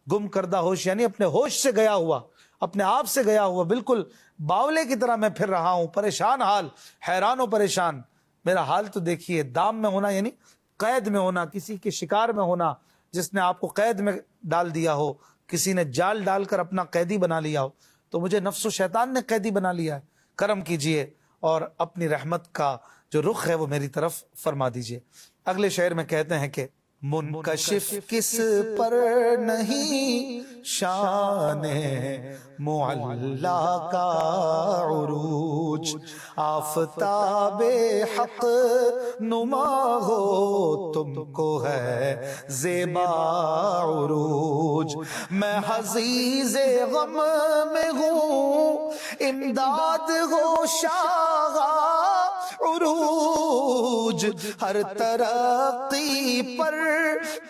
گم کردہ ہوش یعنی اپنے ہوش سے گیا ہوا, اپنے آپ سے گیا ہوا, بالکل باولے کی طرح میں پھر رہا ہوں, پریشان حال, حیران و پریشان. میرا حال تو دیکھیے. دام میں ہونا یعنی قید میں ہونا, کسی کے شکار میں ہونا, جس نے آپ کو قید میں ڈال دیا ہو, کسی نے جال ڈال کر اپنا قیدی بنا لیا ہو. تو مجھے نفس و شیطان نے قیدی بنا لیا ہے. کرم کیجئے اور اپنی رحمت کا جو رخ ہے وہ میری طرف فرما دیجئے. اگلے شعر میں کہتے ہیں کہ منکشف کس پر نہیں شان معلا کا عروج, آفتاب حق نما ہو تم کو ہے زیبا عروج. میں حزیز غم میں ہوں, امداد ہو شاہ عروج. ہر ترقی پر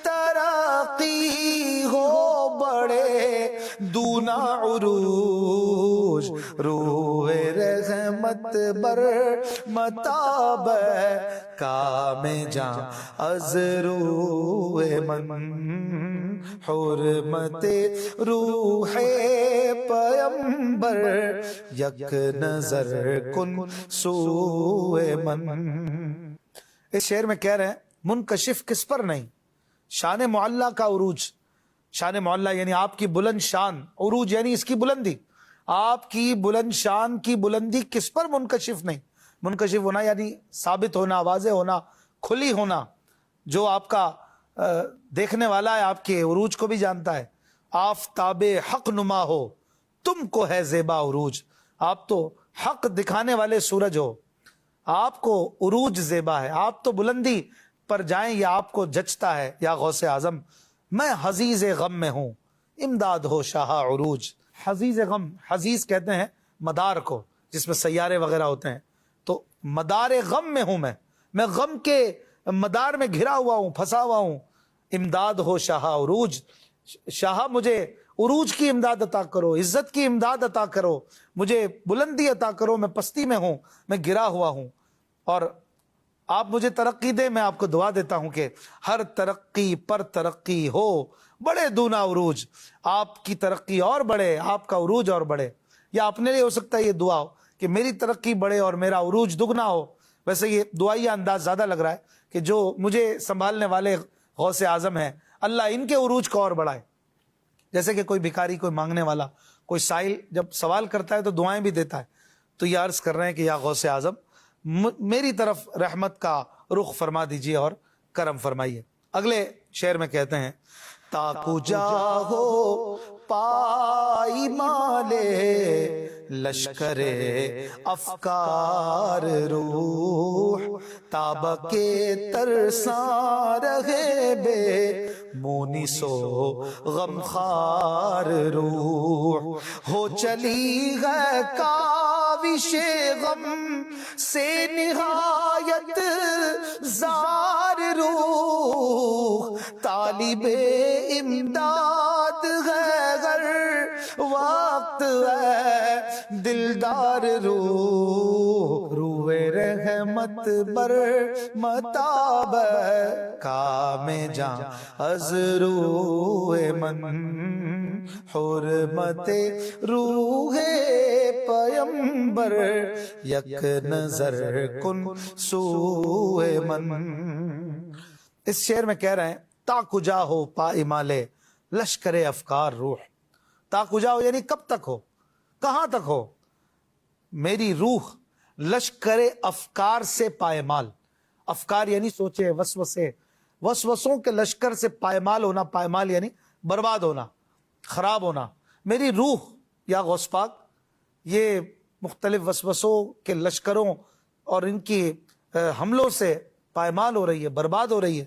ترقی ہو بڑے دونا عروج. روح رحمت بر متاب کام جان از روح من, حرمت روح پیمبر یک نظر کن سوئے من. اس شعر میں کہہ رہے ہیں منکشف کس پر نہیں, شان معلا کا عروج. شان معلا یعنی آپ کی بلند شان, عروج یعنی اس کی بلندی, آپ کی بلند شان کی بلندی کس پر منکشف نہیں. منکشف ہونا یعنی ثابت ہونا, واضح ہونا, کھلی ہونا, جو آپ کا دیکھنے والا ہے آپ کے عروج کو بھی جانتا ہے. آفتاب حق نما ہو تم کو ہے زیبا عروج. آپ تو حق دکھانے والے سورج ہو, آپ کو عروج زیبا ہے, آپ تو بلندی پر جائیں یا آپ کو جچتا ہے یا غوث اعظم. میں حزیز غم میں ہوں, امداد ہو شاہ عروج. حزیز غم, حزیز کہتے ہیں مدار کو جس میں سیارے وغیرہ ہوتے ہیں. تو مدار غم میں ہوں, میں غم کے مدار میں گھرا ہوا ہوں, پھنسا ہوا ہوں. امداد ہو شاہ عروج, شاہ مجھے عروج کی امداد عطا کرو, عزت کی امداد عطا کرو, مجھے بلندی عطا کرو. میں پستی میں ہوں, میں گرا ہوا ہوں, اور آپ مجھے ترقی دیں. میں آپ کو دعا دیتا ہوں کہ ہر ترقی پر ترقی ہو بڑے دونا عروج. آپ کی ترقی اور بڑھے, آپ کا عروج اور بڑھے. یا اپنے لیے ہو سکتا ہے یہ دعا ہو کہ میری ترقی بڑھے اور میرا عروج دگنا ہو. ویسے یہ دعائیہ انداز زیادہ لگ رہا ہے کہ جو مجھے سنبھالنے والے غوث اعظم ہیں, اللہ ان کے عروج کو اور بڑھائے. جیسے کہ کوئی بھکاری, کوئی مانگنے والا, کوئی سائل جب سوال کرتا ہے تو دعائیں بھی دیتا ہے. تو یہ عرض کر رہے ہیں کہ یا غوث اعظم میری طرف رحمت کا رخ فرما دیجئے اور کرم فرمائیے. اگلے شعر میں کہتے ہیں تاکو جاہو پائی مالے لشکر افکار روح, تاب کے ترساں رہے بے مونس و غمخار روح. ہو چلی ہے کاوش غم سے نہایت زار روح, طالب امداد ہے گر وقت ہے دلدار روح. روح رحمت بر متاب کام جان از روح من, حرمت روح پیمبر یک نظر کن سوئے من. اس شعر میں کہہ رہے ہیں تا کجا ہو پائمالے لشکر افکار روح. تا کجا ہو یعنی کب تک ہو, کہاں تک ہو میری روح لشکر افکار سے پائمال. افکار یعنی سوچے, وسوسے, وسوسوں کے لشکر سے پائمال ہونا. پائمال یعنی برباد ہونا, خراب ہونا. میری روح یا غوث پاک یہ مختلف وسوسوں کے لشکروں اور ان کی حملوں سے پائمال ہو رہی ہے, برباد ہو رہی ہے.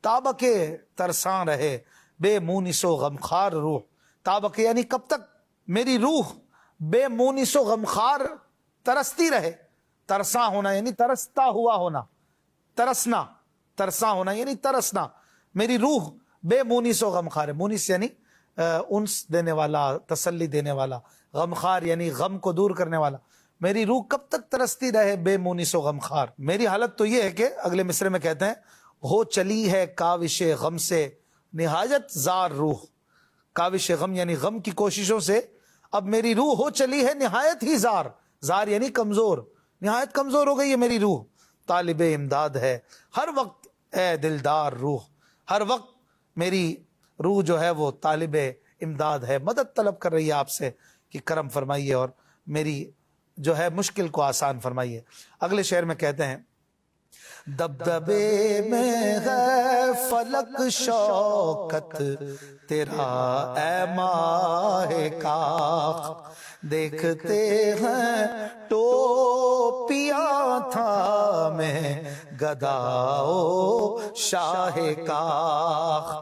تابکے ترساں رہے بے مونس و غمخار روح. تابکے یعنی کب تک میری روح بے مونس و غمخار ترستی رہے. ترسا ہونا یعنی ترستا ہوا ہونا, ترسنا, ترسا ہونا یعنی ترسنا. میری روح بے مونس و غمخار ہے. مونس یعنی انس دینے والا, تسلی دینے والا. غمخار یعنی غم کو دور کرنے والا. میری روح کب تک ترستی رہے بے مونس و غمخار. میری حالت تو یہ ہے کہ اگلے مصرے میں کہتے ہیں ہو چلی ہے کاوش غم سے نہایت زار روح. کاوش غم یعنی غم کی کوششوں سے اب میری روح ہو چلی ہے نہایت ہی زار. زار یعنی کمزور, نہایت کمزور ہو گئی ہے میری روح. طالب امداد ہے ہر وقت اے دلدار روح. ہر وقت میری روح جو ہے وہ طالب امداد ہے, مدد طلب کر رہی ہے آپ سے کہ کرم فرمائیے اور میری جو ہے مشکل کو آسان فرمائیے. اگلے شعر میں کہتے ہیں دبدبے میں ہے فلک شوکت تیرا اے ماہ کاخ, دیکھتے ہیں ٹوپیاں تھا میں گداؤ شاہ کاخ.